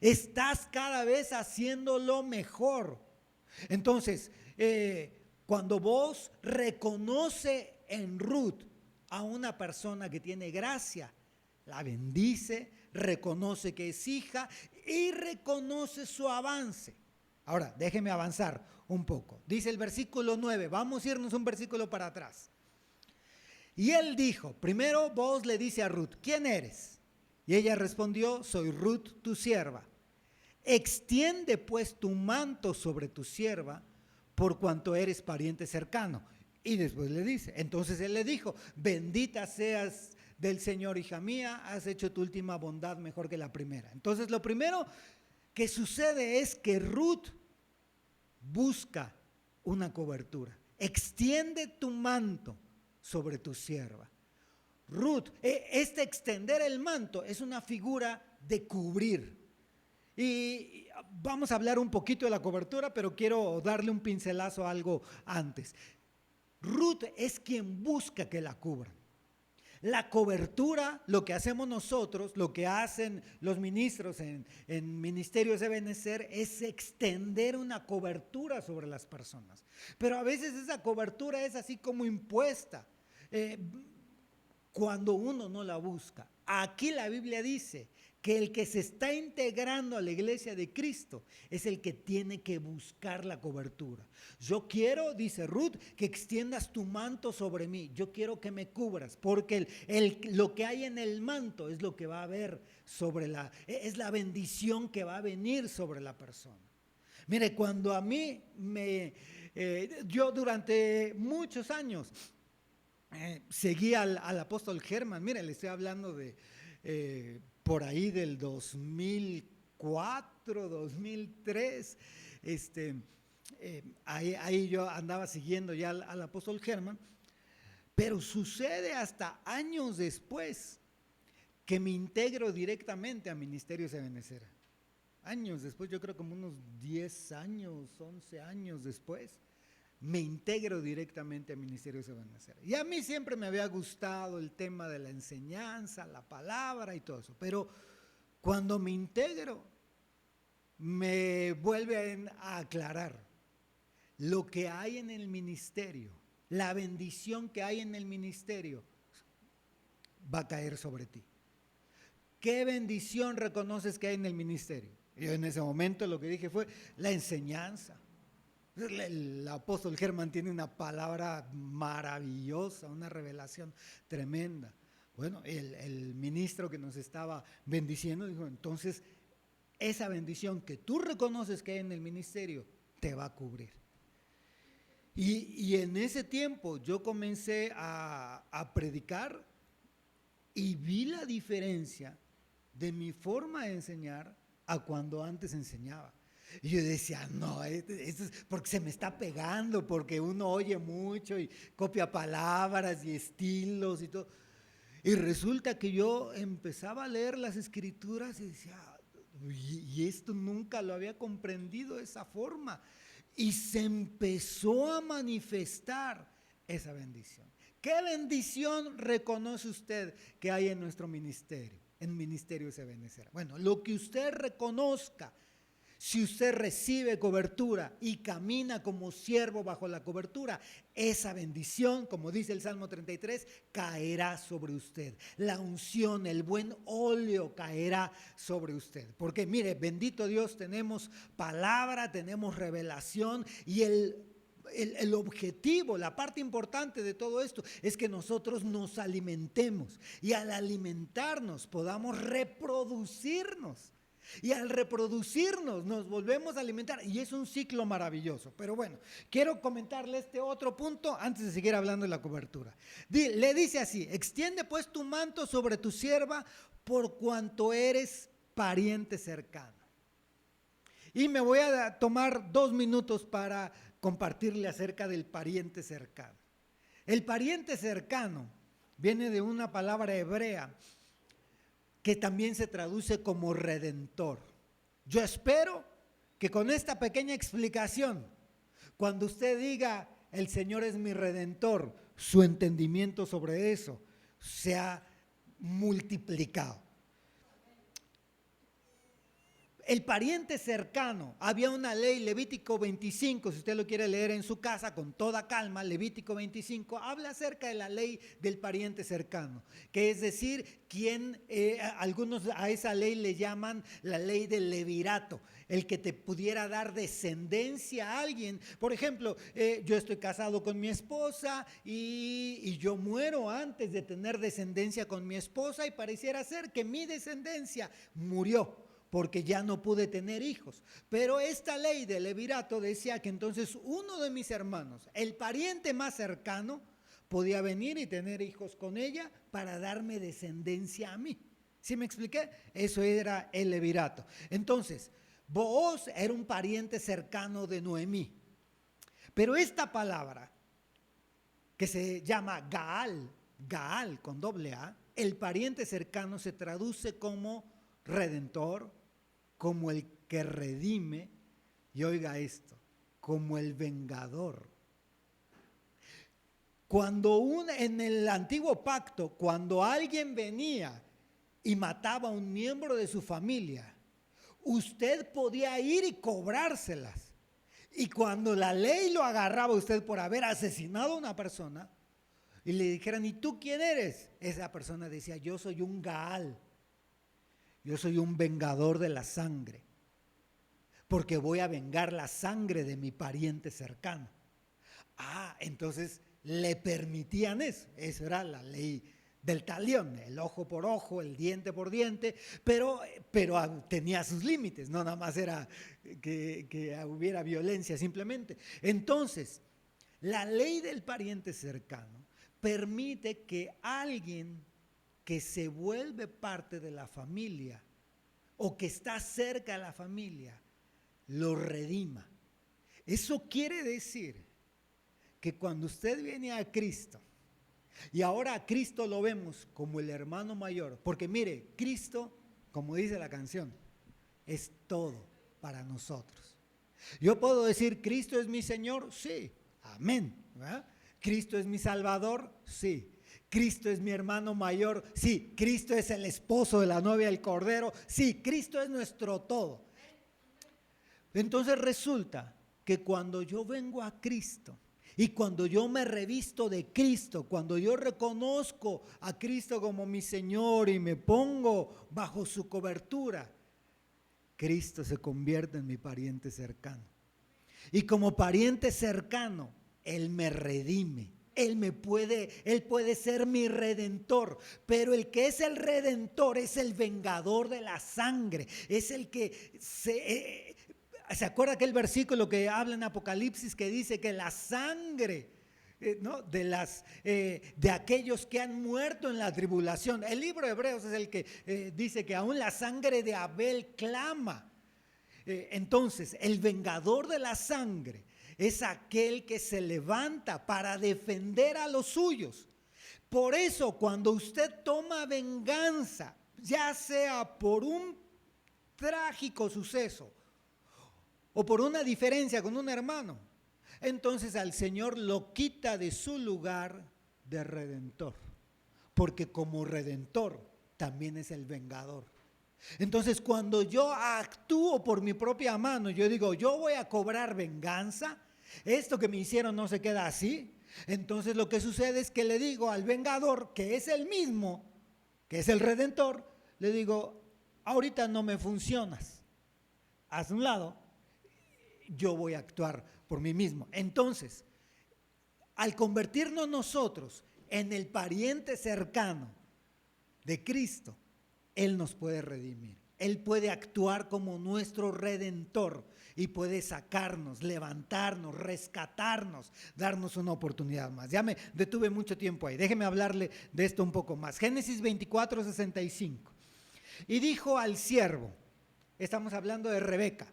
estás cada vez haciéndolo mejor. Entonces, cuando vos reconoce en Ruth a una persona que tiene gracia, la bendice, reconoce que es hija y reconoce su avance. Ahora, déjeme avanzar un poco. Dice el versículo 9, vamos a irnos un versículo para atrás. Y él dijo, primero Booz le dice a Ruth, ¿quién eres? Y ella respondió, soy Ruth, tu sierva. Extiende pues tu manto sobre tu sierva, por cuanto eres pariente cercano. Y después le dice, entonces él le dijo, bendita seas del Señor, hija mía, has hecho tu última bondad mejor que la primera. Entonces lo primero que sucede es que Ruth busca una cobertura. Extiende tu manto sobre tu sierva. Ruth, este extender el manto es una figura de cubrir. Y vamos a hablar un poquito de la cobertura, pero quiero darle un pincelazo a algo antes. Ruth es quien busca que la cubran. La cobertura, lo que hacemos nosotros, lo que hacen los ministros en ministerios de Benecer, es extender una cobertura sobre las personas. Pero a veces esa cobertura es así como impuesta, cuando uno no la busca. Aquí la Biblia dice que el que se está integrando a la iglesia de Cristo es el que tiene que buscar la cobertura. Yo quiero, dice Ruth, que extiendas tu manto sobre mí. Yo quiero que me cubras, porque lo que hay en el manto es lo que va a haber es la bendición que va a venir sobre la persona. Mire, cuando a mí yo durante muchos años seguí al apóstol Germán. Mire, le estoy hablando de por ahí del 2004, 2003, ahí yo andaba siguiendo ya al apóstol Germán, pero sucede hasta años después que me integro directamente a Ministerios de Benecer. Años después, yo creo como unos 10 años, 11 años después, me integro directamente a Ministerios de Benecer. Y a mí siempre me había gustado el tema de la enseñanza, la palabra y todo eso, pero cuando me integro, me vuelve a aclarar lo que hay en el ministerio, la bendición que hay en el ministerio, va a caer sobre ti. ¿Qué bendición reconoces que hay en el ministerio? Yo en ese momento lo que dije fue la enseñanza. El apóstol Germán tiene una palabra maravillosa, una revelación tremenda. Bueno, el ministro que nos estaba bendiciendo dijo, entonces esa bendición que tú reconoces que hay en el ministerio te va a cubrir. Y en ese tiempo yo comencé a predicar y vi la diferencia de mi forma de enseñar a cuando antes enseñaba. Y yo decía, no, esto es porque se me está pegando, porque uno oye mucho y copia palabras y estilos y todo. Y resulta que yo empezaba a leer las escrituras y decía, y esto nunca lo había comprendido de esa forma. Y se empezó a manifestar esa bendición. ¿Qué bendición reconoce usted que hay en nuestro ministerio? En Ministerio Ebenezer. Bueno, lo que usted reconozca, si usted recibe cobertura y camina como siervo bajo la cobertura, esa bendición, como dice el Salmo 33, caerá sobre usted. La unción, el buen óleo caerá sobre usted. Porque mire, bendito Dios, tenemos palabra, tenemos revelación y el objetivo, la parte importante de todo esto es que nosotros nos alimentemos y al alimentarnos podamos reproducirnos. Y al reproducirnos nos volvemos a alimentar y es un ciclo maravilloso. Pero bueno, quiero comentarle este otro punto antes de seguir hablando de la cobertura. Le dice así: extiende pues tu manto sobre tu sierva por cuanto eres pariente cercano. Y me voy a tomar 2 minutos para compartirle acerca del pariente cercano. El pariente cercano viene de una palabra hebrea que también se traduce como redentor. Yo espero que con esta pequeña explicación, cuando usted diga el Señor es mi redentor, su entendimiento sobre eso se ha multiplicado. El pariente cercano, había una ley, Levítico 25, si usted lo quiere leer en su casa con toda calma, Levítico 25, habla acerca de la ley del pariente cercano, que es decir, algunos a esa ley le llaman la ley del levirato, el que te pudiera dar descendencia a alguien. Por ejemplo, yo estoy casado con mi esposa y yo muero antes de tener descendencia con mi esposa y pareciera ser que mi descendencia murió, porque ya no pude tener hijos. Pero esta ley del levirato decía que entonces uno de mis hermanos, el pariente más cercano, podía venir y tener hijos con ella para darme descendencia a mí. ¿Sí me expliqué? Eso era el levirato. Entonces, Booz era un pariente cercano de Noemí. Pero esta palabra, que se llama Gaal con doble A, el pariente cercano se traduce como redentor, como el que redime, y oiga esto, como el vengador. En el antiguo pacto, cuando alguien venía y mataba a un miembro de su familia, usted podía ir y cobrárselas. Y cuando la ley lo agarraba a usted por haber asesinado a una persona y le dijeran, ¿y tú quién eres? Esa persona decía, yo soy un Gaal. Yo soy un vengador de la sangre, porque voy a vengar la sangre de mi pariente cercano. Entonces le permitían eso. Eso era la ley del talión, el ojo por ojo, el diente por diente, pero tenía sus límites, no nada más era que hubiera violencia simplemente. Entonces, la ley del pariente cercano permite que alguien que se vuelve parte de la familia o que está cerca de la familia, lo redima. Eso quiere decir que cuando usted viene a Cristo, y ahora a Cristo lo vemos como el hermano mayor, porque mire, Cristo, como dice la canción, es todo para nosotros. Yo puedo decir, ¿Cristo es mi Señor? Sí, amén, ¿verdad? ¿Cristo es mi Salvador? Sí. ¿Cristo es mi hermano mayor? Sí. ¿Cristo es el esposo de la novia del Cordero? Sí. ¿Cristo es nuestro todo? Entonces resulta que cuando yo vengo a Cristo y cuando yo me revisto de Cristo, cuando yo reconozco a Cristo como mi Señor y me pongo bajo su cobertura, Cristo se convierte en mi pariente cercano. Y como pariente cercano, Él me redime. Él puede ser mi redentor, pero el que es el redentor es el vengador de la sangre, es el que ¿Se acuerda aquel versículo que habla en Apocalipsis que dice que la sangre, ¿no?, de aquellos que han muerto en la tribulación? El libro de Hebreos es el que dice que aún la sangre de Abel clama. Entonces, el vengador de la sangre es aquel que se levanta para defender a los suyos. Por eso, cuando usted toma venganza, ya sea por un trágico suceso o por una diferencia con un hermano, entonces al Señor lo quita de su lugar de redentor, porque como redentor también es el vengador. Entonces, cuando yo actúo por mi propia mano, yo digo, yo voy a cobrar venganza, esto que me hicieron no se queda así. Entonces lo que sucede es que le digo al vengador, que es el mismo, que es el redentor, le digo, ahorita no me funcionas, haz un lado, yo voy a actuar por mí mismo. Entonces, al convertirnos nosotros en el pariente cercano de Cristo, Él nos puede redimir. Él puede actuar como nuestro redentor y puede sacarnos, levantarnos, rescatarnos, darnos una oportunidad más. Ya me detuve mucho tiempo ahí, déjeme hablarle de esto un poco más. Génesis 24, 65. Y dijo al siervo, estamos hablando de Rebeca,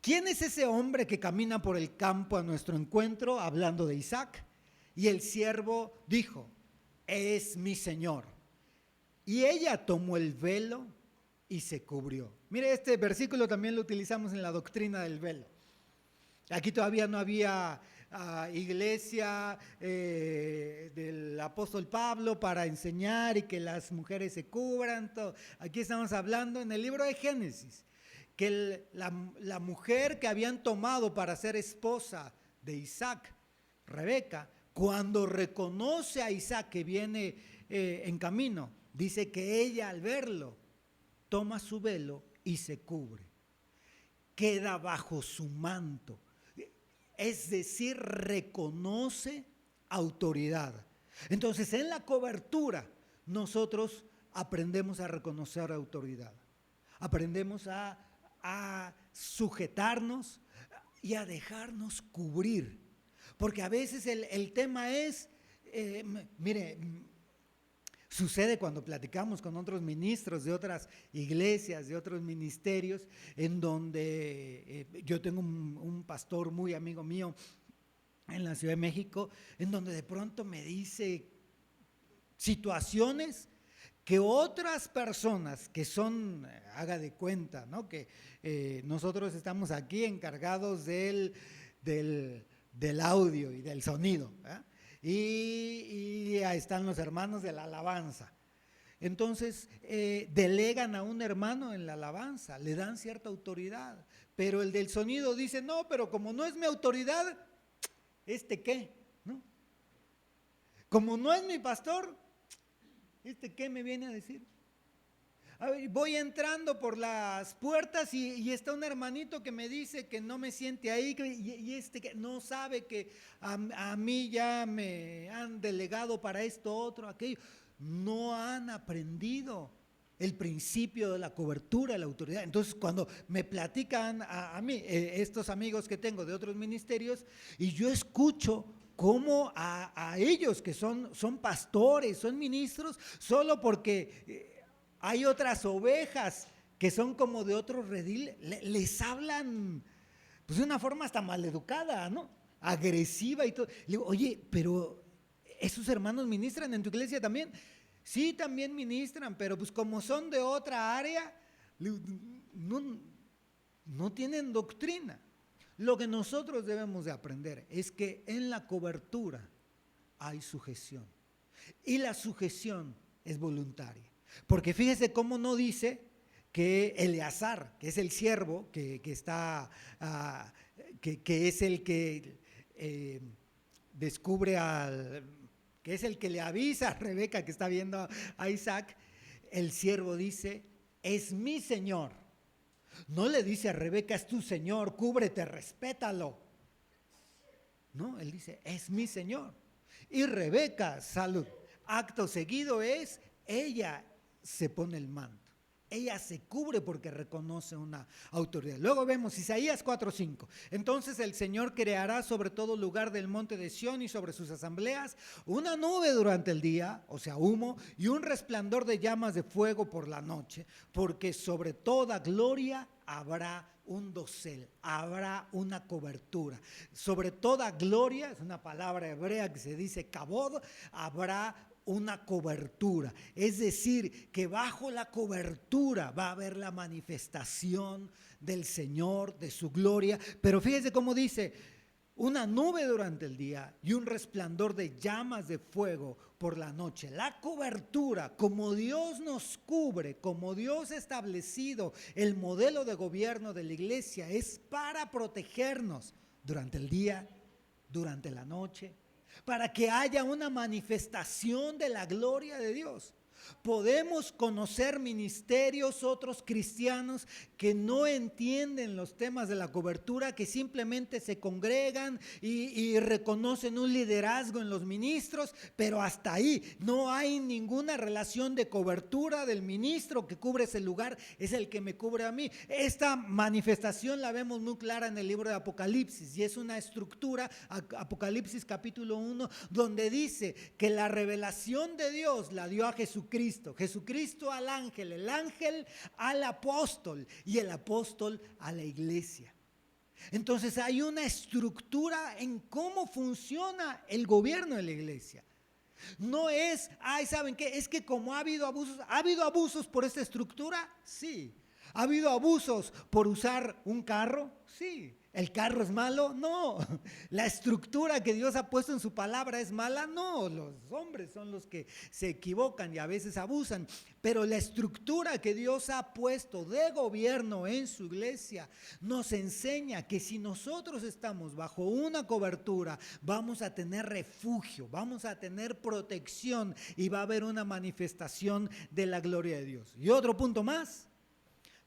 ¿quién es ese hombre que camina por el campo a nuestro encuentro? Hablando de Isaac. Y el siervo dijo, es mi señor. Y ella tomó el velo y se cubrió. Mire, este versículo también lo utilizamos en la doctrina del velo. Aquí todavía no había iglesia del apóstol Pablo para enseñar y que las mujeres se cubran. Todo. Aquí estamos hablando en el libro de Génesis, que la mujer que habían tomado para ser esposa de Isaac, Rebeca, cuando reconoce a Isaac que viene en camino, dice que ella al verlo, toma su velo y se cubre. Queda bajo su manto. Es decir, reconoce autoridad. Entonces, en la cobertura, nosotros aprendemos a reconocer autoridad. Aprendemos a sujetarnos y a dejarnos cubrir. Porque a veces el tema es, mire, sucede cuando platicamos con otros ministros de otras iglesias, de otros ministerios, en donde yo tengo un pastor muy amigo mío en la Ciudad de México, en donde de pronto me dice situaciones que otras personas que son, haga de cuenta, ¿no?, que nosotros estamos aquí encargados del audio y del sonido, ¿eh? Y ahí están los hermanos de la alabanza. Entonces, delegan a un hermano en la alabanza, le dan cierta autoridad, pero el del sonido dice, no, pero como no es mi autoridad, ¿este qué? ¿No? Como no es mi pastor, ¿este qué me viene a decir? A ver, voy entrando por las puertas y está un hermanito que me dice que no me siente ahí y que no sabe que a mí ya me han delegado para esto, otro, aquello. No han aprendido el principio de la cobertura, la autoridad. Entonces, cuando me platican a mí, estos amigos que tengo de otros ministerios, y yo escucho cómo a ellos que son pastores, son ministros, solo porque hay otras ovejas que son como de otro redil, les hablan pues de una forma hasta maleducada, ¿no? Agresiva y todo. Le digo, oye, pero ¿esos hermanos ministran en tu iglesia también? Sí, también ministran, pero pues como son de otra área, no tienen doctrina. Lo que nosotros debemos de aprender es que en la cobertura hay sujeción. Y la sujeción es voluntaria. Porque fíjese cómo no dice que Eleazar, que es el siervo, que está, que es el que descubre que es el que le avisa a Rebeca que está viendo a Isaac, el siervo dice, es mi señor. No le dice a Rebeca, es tu señor, cúbrete, respétalo. No, él dice, es mi señor. Y Rebeca, salud, acto seguido ella se pone el manto. Ella se cubre porque reconoce una autoridad. Luego vemos Isaías 4:5. Entonces el Señor creará sobre todo lugar del monte de Sión y sobre sus asambleas una nube durante el día, o sea, humo, y un resplandor de llamas de fuego por la noche, porque sobre toda gloria habrá un dosel, habrá una cobertura. Sobre toda gloria, es una palabra hebrea que se dice kabod, habrá una cobertura. Es decir, que bajo la cobertura va a haber la manifestación del Señor, de su gloria. Pero fíjese cómo dice, una nube durante el día y un resplandor de llamas de fuego por la noche. La cobertura, como Dios nos cubre, como Dios ha establecido el modelo de gobierno de la iglesia, es para protegernos durante el día, durante la noche, para que haya una manifestación de la gloria de Dios. Podemos conocer ministerios, otros cristianos que no entienden los temas de la cobertura, que simplemente se congregan y reconocen un liderazgo en los ministros, pero hasta ahí no hay ninguna relación de cobertura del ministro que cubre ese lugar, es el que me cubre a mí. Esta manifestación la vemos muy clara en el libro de Apocalipsis y es una estructura, Apocalipsis capítulo 1, donde dice que la revelación de Dios la dio a Jesucristo, Jesucristo al ángel, el ángel al apóstol y el apóstol a la iglesia. Entonces hay una estructura en cómo funciona el gobierno de la iglesia. No es, ¿saben qué? Es que como ¿ha habido abusos por esta estructura? Sí. ¿Ha habido abusos por usar un carro? Sí. ¿El carro es malo? No. ¿La estructura que Dios ha puesto en su palabra es mala? No. Los hombres son los que se equivocan y a veces abusan. Pero la estructura que Dios ha puesto de gobierno en su iglesia nos enseña que si nosotros estamos bajo una cobertura, vamos a tener refugio, vamos a tener protección y va a haber una manifestación de la gloria de Dios. Y otro punto más,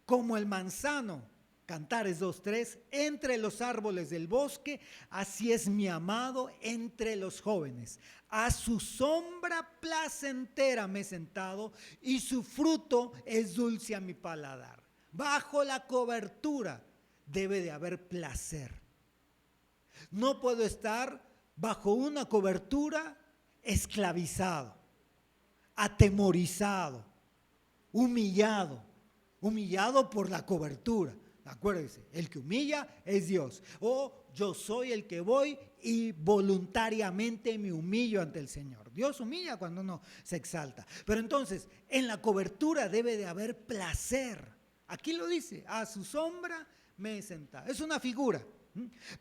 como el manzano, Cantares 2:3, entre los árboles del bosque, así es mi amado entre los jóvenes. A su sombra placentera me he sentado y su fruto es dulce a mi paladar. Bajo la cobertura debe de haber placer. No puedo estar bajo una cobertura esclavizado, atemorizado, humillado por la cobertura. Acuérdense, el que humilla es Dios. O yo soy el que voy y voluntariamente me humillo ante el Señor. Dios humilla cuando uno se exalta. Pero entonces, en la cobertura debe de haber placer. Aquí lo dice, a su sombra me he sentado. Es una figura.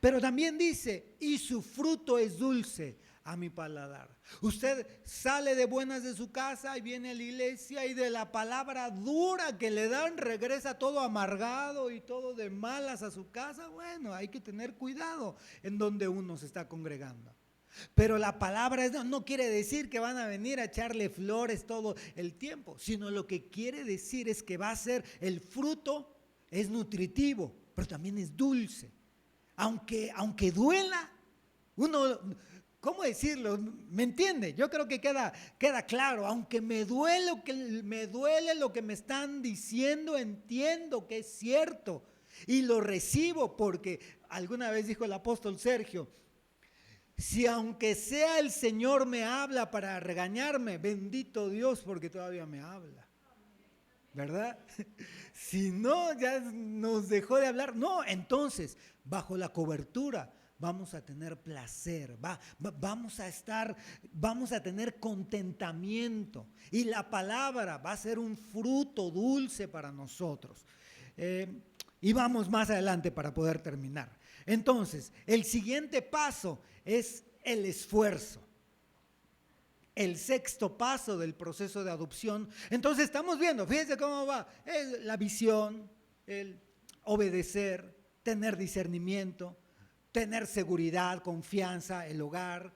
Pero también dice, y su fruto es dulce a mi paladar. Usted sale de buenas de su casa y viene a la iglesia y de la palabra dura que le dan regresa todo amargado y todo de malas a su casa. Bueno, hay que tener cuidado en donde uno se está congregando. Pero la palabra no quiere decir que van a venir a echarle flores todo el tiempo, sino lo que quiere decir es que va a ser el fruto, es nutritivo, pero también es dulce. Aunque duela, uno, ¿cómo decirlo? ¿Me entiende? Yo creo que queda claro. Aunque me duele lo que me están diciendo, entiendo que es cierto y lo recibo, porque alguna vez dijo el apóstol Sergio, si aunque sea el Señor me habla para regañarme, bendito Dios porque todavía me habla. ¿Verdad? Si no, ya nos dejó de hablar. No, entonces, bajo la cobertura vamos a tener placer, vamos a tener contentamiento y la palabra va a ser un fruto dulce para nosotros. Y vamos más adelante para poder terminar. Entonces, el siguiente paso es el esfuerzo. El sexto paso del proceso de adopción. Entonces estamos viendo, fíjense cómo va, la visión, el obedecer, tener discernimiento, tener seguridad, confianza, el hogar,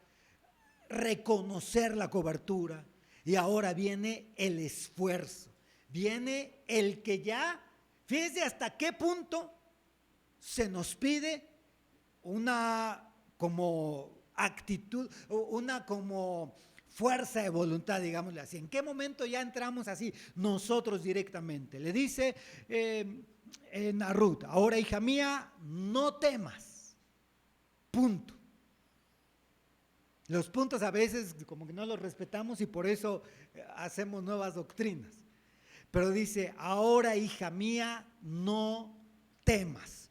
reconocer la cobertura. Y ahora viene el esfuerzo, viene el que ya, fíjense hasta qué punto se nos pide una como actitud, una como fuerza de voluntad, digámosle así. ¿En qué momento ya entramos así nosotros directamente? Le dice en Ruth, ahora hija mía, no temas. Punto. Los puntos a veces como que no los respetamos y por eso hacemos nuevas doctrinas. Pero dice, ahora hija mía, no temas.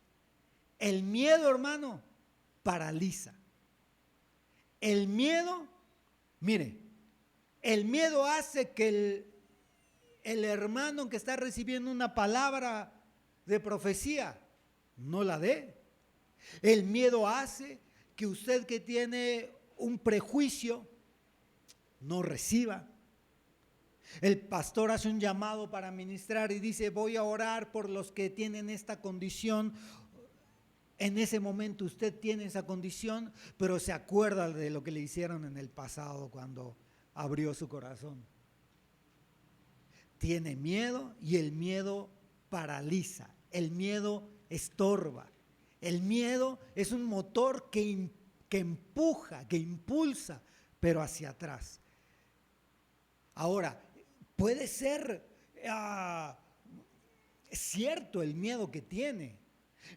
El miedo, hermano, paraliza. El miedo, mire, el miedo hace que el hermano que está recibiendo una palabra de profecía no la dé. El miedo hace que usted que tiene un prejuicio no reciba. El pastor hace un llamado para ministrar y dice, voy a orar por los que tienen esta condición. En ese momento usted tiene esa condición, pero se acuerda de lo que le hicieron en el pasado cuando abrió su corazón. Tiene miedo y el miedo paraliza, el miedo estorba. El miedo es un motor que empuja, que impulsa, pero hacia atrás. Ahora, puede ser cierto el miedo que tiene.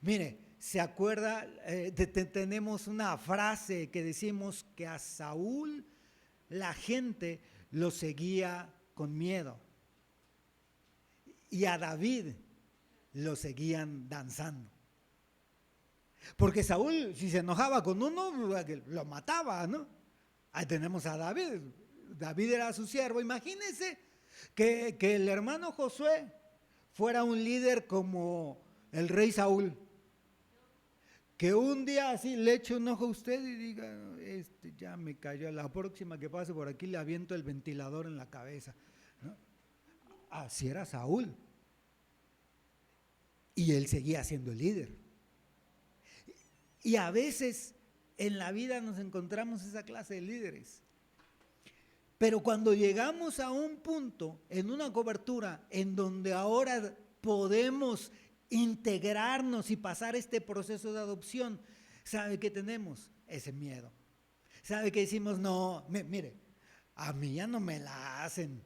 Mire, ¿se acuerda? Tenemos una frase que decimos que a Saúl la gente lo seguía con miedo y a David lo seguían danzando. Porque Saúl, si se enojaba con uno, lo mataba, ¿no? Ahí tenemos a David. David era su siervo. Imagínense que el hermano Josué fuera un líder como el rey Saúl. Que un día así le eche un ojo a usted y diga, ya me cayó, la próxima que pase por aquí le aviento el ventilador en la cabeza, ¿no? Así era Saúl. Y él seguía siendo el líder. Y a veces en la vida nos encontramos esa clase de líderes. Pero cuando llegamos a un punto, en una cobertura, en donde ahora podemos integrarnos y pasar este proceso de adopción, ¿sabe qué tenemos? Ese miedo. ¿Sabe qué decimos? No, mire, a mí ya no me la hacen.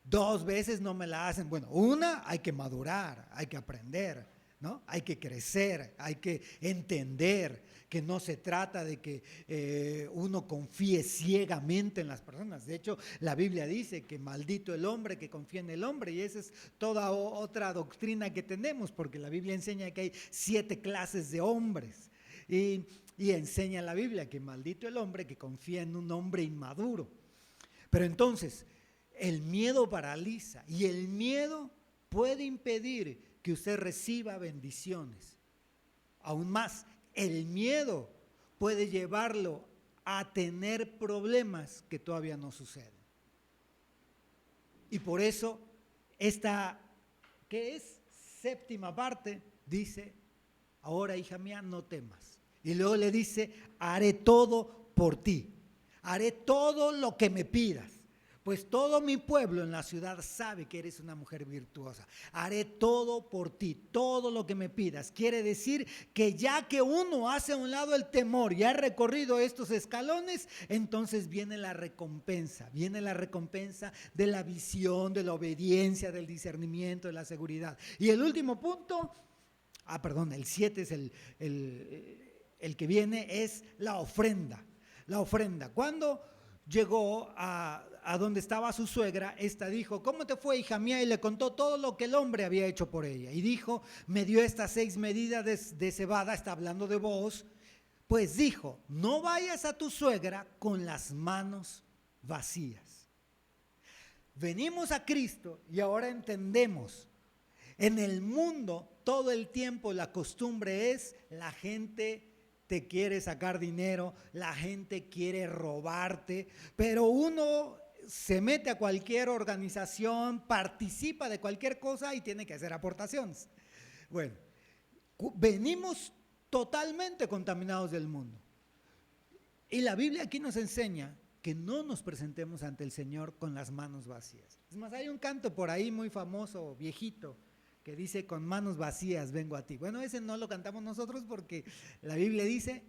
2 veces no me la hacen. Bueno, una, hay que madurar, hay que aprender, ¿no? Hay que crecer, hay que entender que no se trata de que uno confíe ciegamente en las personas. De hecho, la Biblia dice que maldito el hombre que confía en el hombre, y esa es toda otra doctrina que tenemos, porque la Biblia enseña que hay 7 clases de hombres y enseña la Biblia que maldito el hombre que confía en un hombre inmaduro. Pero entonces, el miedo paraliza y el miedo puede impedir que usted reciba bendiciones. Aún más, el miedo puede llevarlo a tener problemas que todavía no suceden. Y por eso esta, que es 7ª parte, dice, ahora hija mía, no temas. Y luego le dice, haré todo por ti, haré todo lo que me pidas. Pues todo mi pueblo en la ciudad sabe que eres una mujer virtuosa. Haré todo por ti, todo lo que me pidas. Quiere decir que ya que uno hace a un lado el temor y ha recorrido estos escalones, entonces viene la recompensa de la visión, de la obediencia, del discernimiento, de la seguridad. Y el último punto, el 7 es el que viene, es la ofrenda. La ofrenda. Cuando llegó a donde estaba su suegra, esta dijo, ¿cómo te fue, hija mía? Y le contó todo lo que el hombre había hecho por ella. Y dijo, me dio estas 6 medidas de cebada, está hablando de vos. Pues dijo, no vayas a tu suegra con las manos vacías. Venimos a Cristo y ahora entendemos. En el mundo, todo el tiempo la costumbre es, la gente te quiere sacar dinero, la gente quiere robarte, pero uno se mete a cualquier organización, participa de cualquier cosa y tiene que hacer aportaciones. Bueno, venimos totalmente contaminados del mundo. Y la Biblia aquí nos enseña que no nos presentemos ante el Señor con las manos vacías. Es más, hay un canto por ahí muy famoso, viejito, que dice, con manos vacías vengo a ti. Bueno, ese no lo cantamos nosotros porque la Biblia dice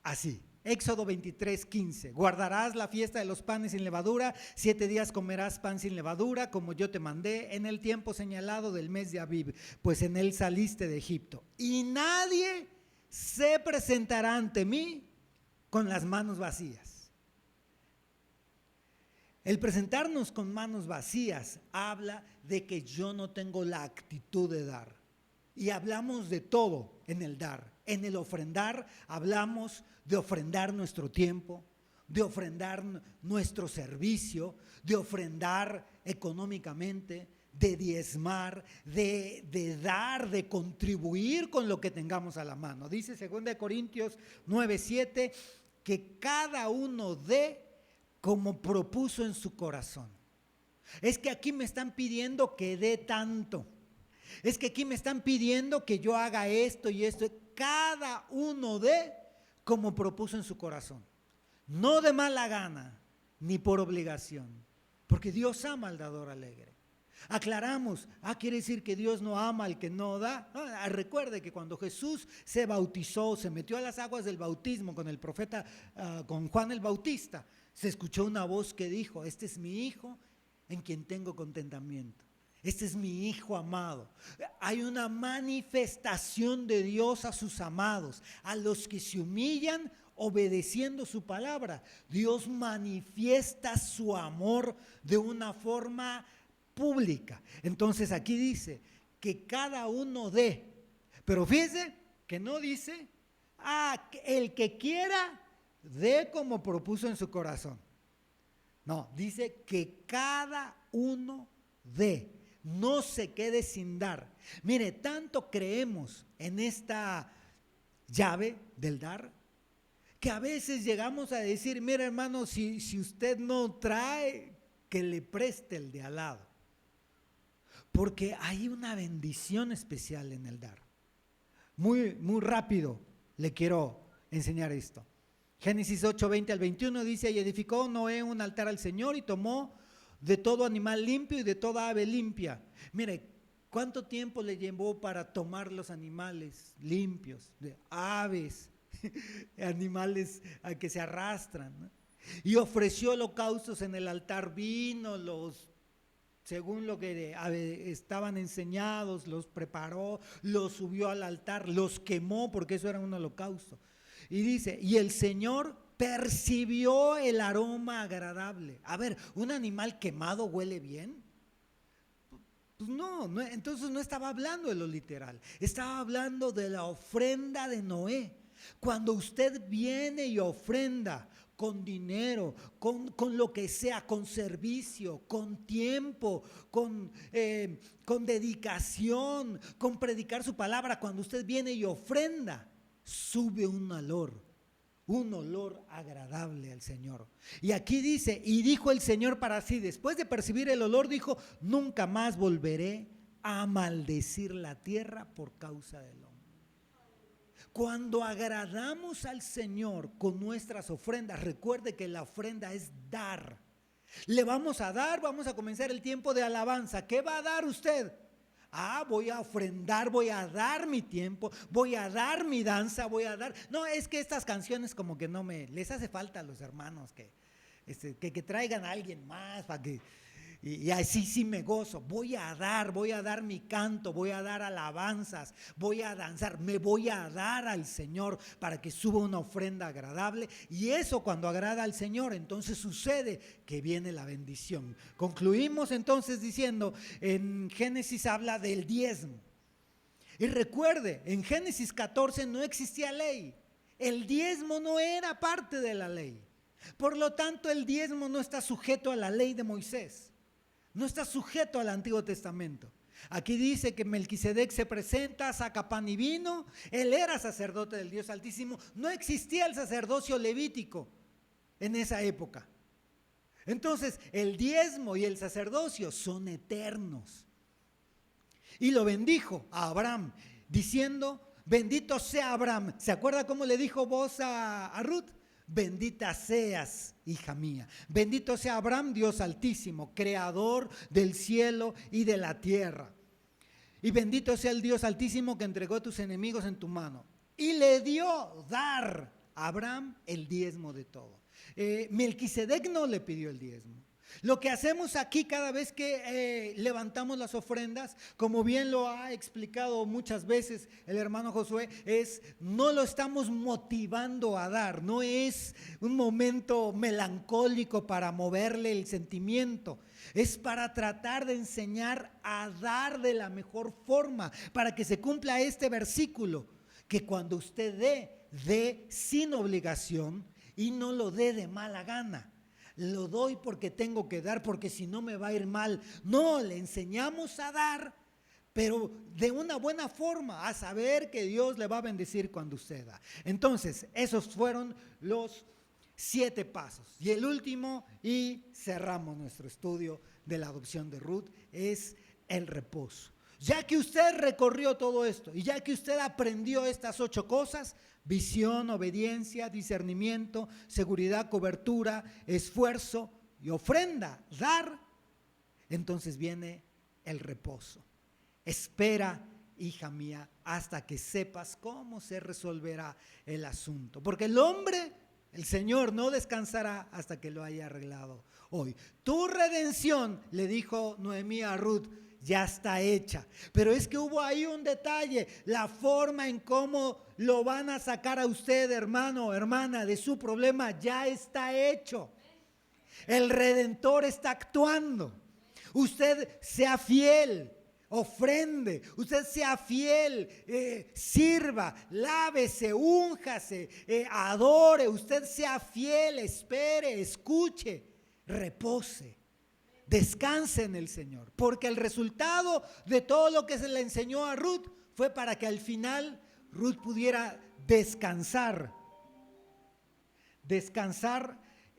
así, Éxodo 23:15. Guardarás la fiesta de los panes sin levadura, 7 días comerás pan sin levadura, como yo te mandé en el tiempo señalado del mes de Abib, pues en él saliste de Egipto. Y nadie se presentará ante mí con las manos vacías. El presentarnos con manos vacías habla de que yo no tengo la actitud de dar. Y hablamos de todo en el dar. En el ofrendar hablamos de ofrendar nuestro tiempo, de ofrendar nuestro servicio, de ofrendar económicamente, de diezmar, de dar, de contribuir con lo que tengamos a la mano. Dice 2 Corintios 9:7 que cada uno dé como propuso en su corazón. Es que aquí me están pidiendo que dé tanto. Es que aquí me están pidiendo que yo haga esto y esto. Cada uno dé como propuso en su corazón. No de mala gana, ni por obligación. Porque Dios ama al dador alegre. Aclaramos, quiere decir que Dios no ama al que no da. Recuerde que cuando Jesús se bautizó, se metió a las aguas del bautismo con el profeta, con Juan el Bautista, se escuchó una voz que dijo: este es mi hijo en quien tengo contentamiento. Este es mi hijo amado. Hay una manifestación de Dios a sus amados, a los que se humillan obedeciendo su palabra. Dios manifiesta su amor de una forma pública. Entonces aquí dice que cada uno dé, pero fíjese que no dice, el que quiera dé como propuso en su corazón. No, dice que cada uno dé. No se quede sin dar. Mire, tanto creemos en esta llave del dar, que a veces llegamos a decir: mire, hermano, si usted no trae, que le preste el de al lado. Porque hay una bendición especial en el dar. Muy rápido le quiero enseñar esto. Génesis 8:20 al 21 dice: y edificó Noé un altar al Señor y tomó de todo animal limpio y de toda ave limpia. Mire, ¿cuánto tiempo le llevó para tomar los animales limpios, de aves, animales a que se arrastran, ¿no? Y ofreció holocaustos en el altar, vino, según lo que estaban enseñados, los preparó, los subió al altar, los quemó, porque eso era un holocausto. Y dice: y el Señor percibió el aroma agradable. A ver, ¿un animal quemado huele bien? Pues no, entonces no estaba hablando de lo literal, estaba hablando de la ofrenda de Noé. Cuando usted viene y ofrenda con dinero, con lo que sea, con servicio, con tiempo, con dedicación, con predicar su palabra, cuando usted viene y ofrenda, sube un olor agradable al Señor. Y aquí dice: y dijo el Señor para sí, después de percibir el olor, dijo: nunca más volveré a maldecir la tierra por causa del hombre. Cuando agradamos al Señor con nuestras ofrendas, recuerde que la ofrenda es dar. Le vamos a dar, vamos a comenzar el tiempo de alabanza. ¿Qué va a dar usted? Voy a ofrendar, voy a dar mi tiempo, voy a dar mi danza, voy a dar. No, es que estas canciones como que no les hace falta a los hermanos que traigan a alguien más para que, y así sí me gozo. Voy a dar mi canto, voy a dar alabanzas, voy a danzar, me voy a dar al Señor para que suba una ofrenda agradable. Y eso, cuando agrada al Señor, entonces sucede que viene la bendición. Concluimos entonces diciendo, en Génesis habla del diezmo. Y recuerde, en Génesis 14 no existía ley. El diezmo no era parte de la ley. Por lo tanto, el diezmo no está sujeto a la ley de Moisés. No está sujeto al Antiguo Testamento. Aquí dice que Melquisedec se presenta, saca pan y vino. Él era sacerdote del Dios Altísimo. No existía el sacerdocio levítico en esa época. Entonces, el diezmo y el sacerdocio son eternos. Y lo bendijo a Abraham, diciendo: bendito sea Abraham. ¿Se acuerda cómo le dijo vos a Ruth? Bendita seas, hija mía. Bendito sea Abraham, Dios Altísimo, creador del cielo y de la tierra. Y bendito sea el Dios Altísimo que entregó a tus enemigos en tu mano. Y le dio dar a Abraham el diezmo de todo. Melquisedec no le pidió el diezmo. Lo que hacemos aquí cada vez que levantamos las ofrendas, como bien lo ha explicado muchas veces el hermano Josué, no lo estamos motivando a dar, no es un momento melancólico para moverle el sentimiento, es para tratar de enseñar a dar de la mejor forma, para que se cumpla este versículo, que cuando usted dé sin obligación y no lo dé de mala gana. Lo doy porque tengo que dar, porque si no me va a ir mal. No, le enseñamos a dar, pero de una buena forma, a saber que Dios le va a bendecir cuando usted da. Entonces, esos fueron los 7 pasos. Y el último, y cerramos nuestro estudio de la adopción de Ruth, es el reposo. Ya que usted recorrió todo esto y ya que usted aprendió estas 8 cosas, visión, obediencia, discernimiento, seguridad, cobertura, esfuerzo y ofrenda, dar, entonces viene el reposo. Espera, hija mía, hasta que sepas cómo se resolverá el asunto. Porque el hombre, el Señor, no descansará hasta que lo haya arreglado hoy. Tu redención, le dijo Noemí a Ruth, ya está hecha. Pero es que hubo ahí un detalle, la forma en cómo lo van a sacar a usted, hermano, hermana, de su problema ya está hecho. El Redentor está actuando. Usted sea fiel, ofrende, usted sea fiel, sirva, lávese, únjase, adore, usted sea fiel, espere, escuche, repose. Descanse en el Señor, porque el resultado de todo lo que se le enseñó a Ruth fue para que al final Ruth pudiera descansar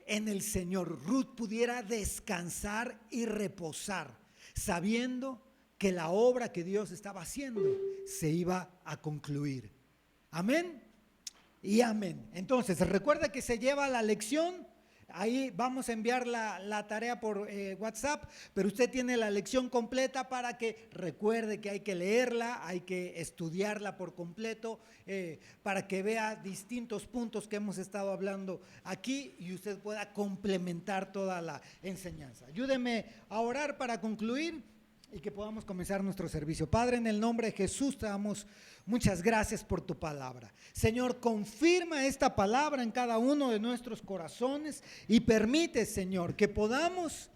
en el Señor. Ruth pudiera descansar y reposar, sabiendo que la obra que Dios estaba haciendo se iba a concluir. Amén y amén. Entonces, recuerda que se lleva la lección. Ahí vamos a enviar la tarea por WhatsApp, pero usted tiene la lección completa para que recuerde que hay que leerla, hay que estudiarla por completo, para que vea distintos puntos que hemos estado hablando aquí y usted pueda complementar toda la enseñanza. Ayúdeme a orar para concluir y que podamos comenzar nuestro servicio. Padre, en el nombre de Jesús te damos muchas gracias por tu palabra. Señor, confirma esta palabra en cada uno de nuestros corazones y permite, Señor, que podamos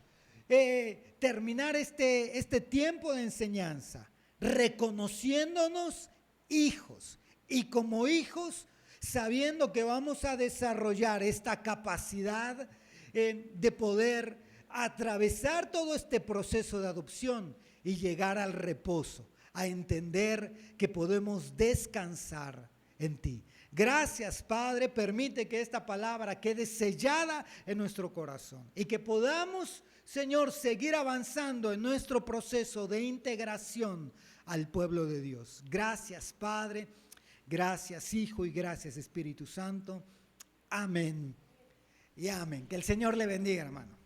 terminar este tiempo de enseñanza reconociéndonos hijos y como hijos sabiendo que vamos a desarrollar esta capacidad de poder atravesar todo este proceso de adopción y llegar al reposo, a entender que podemos descansar en ti. Gracias, Padre, permite que esta palabra quede sellada en nuestro corazón y que podamos, Señor, seguir avanzando en nuestro proceso de integración al pueblo de Dios. Gracias, Padre, gracias, Hijo, y gracias, Espíritu Santo. Amén y amén. Que el Señor le bendiga, hermano.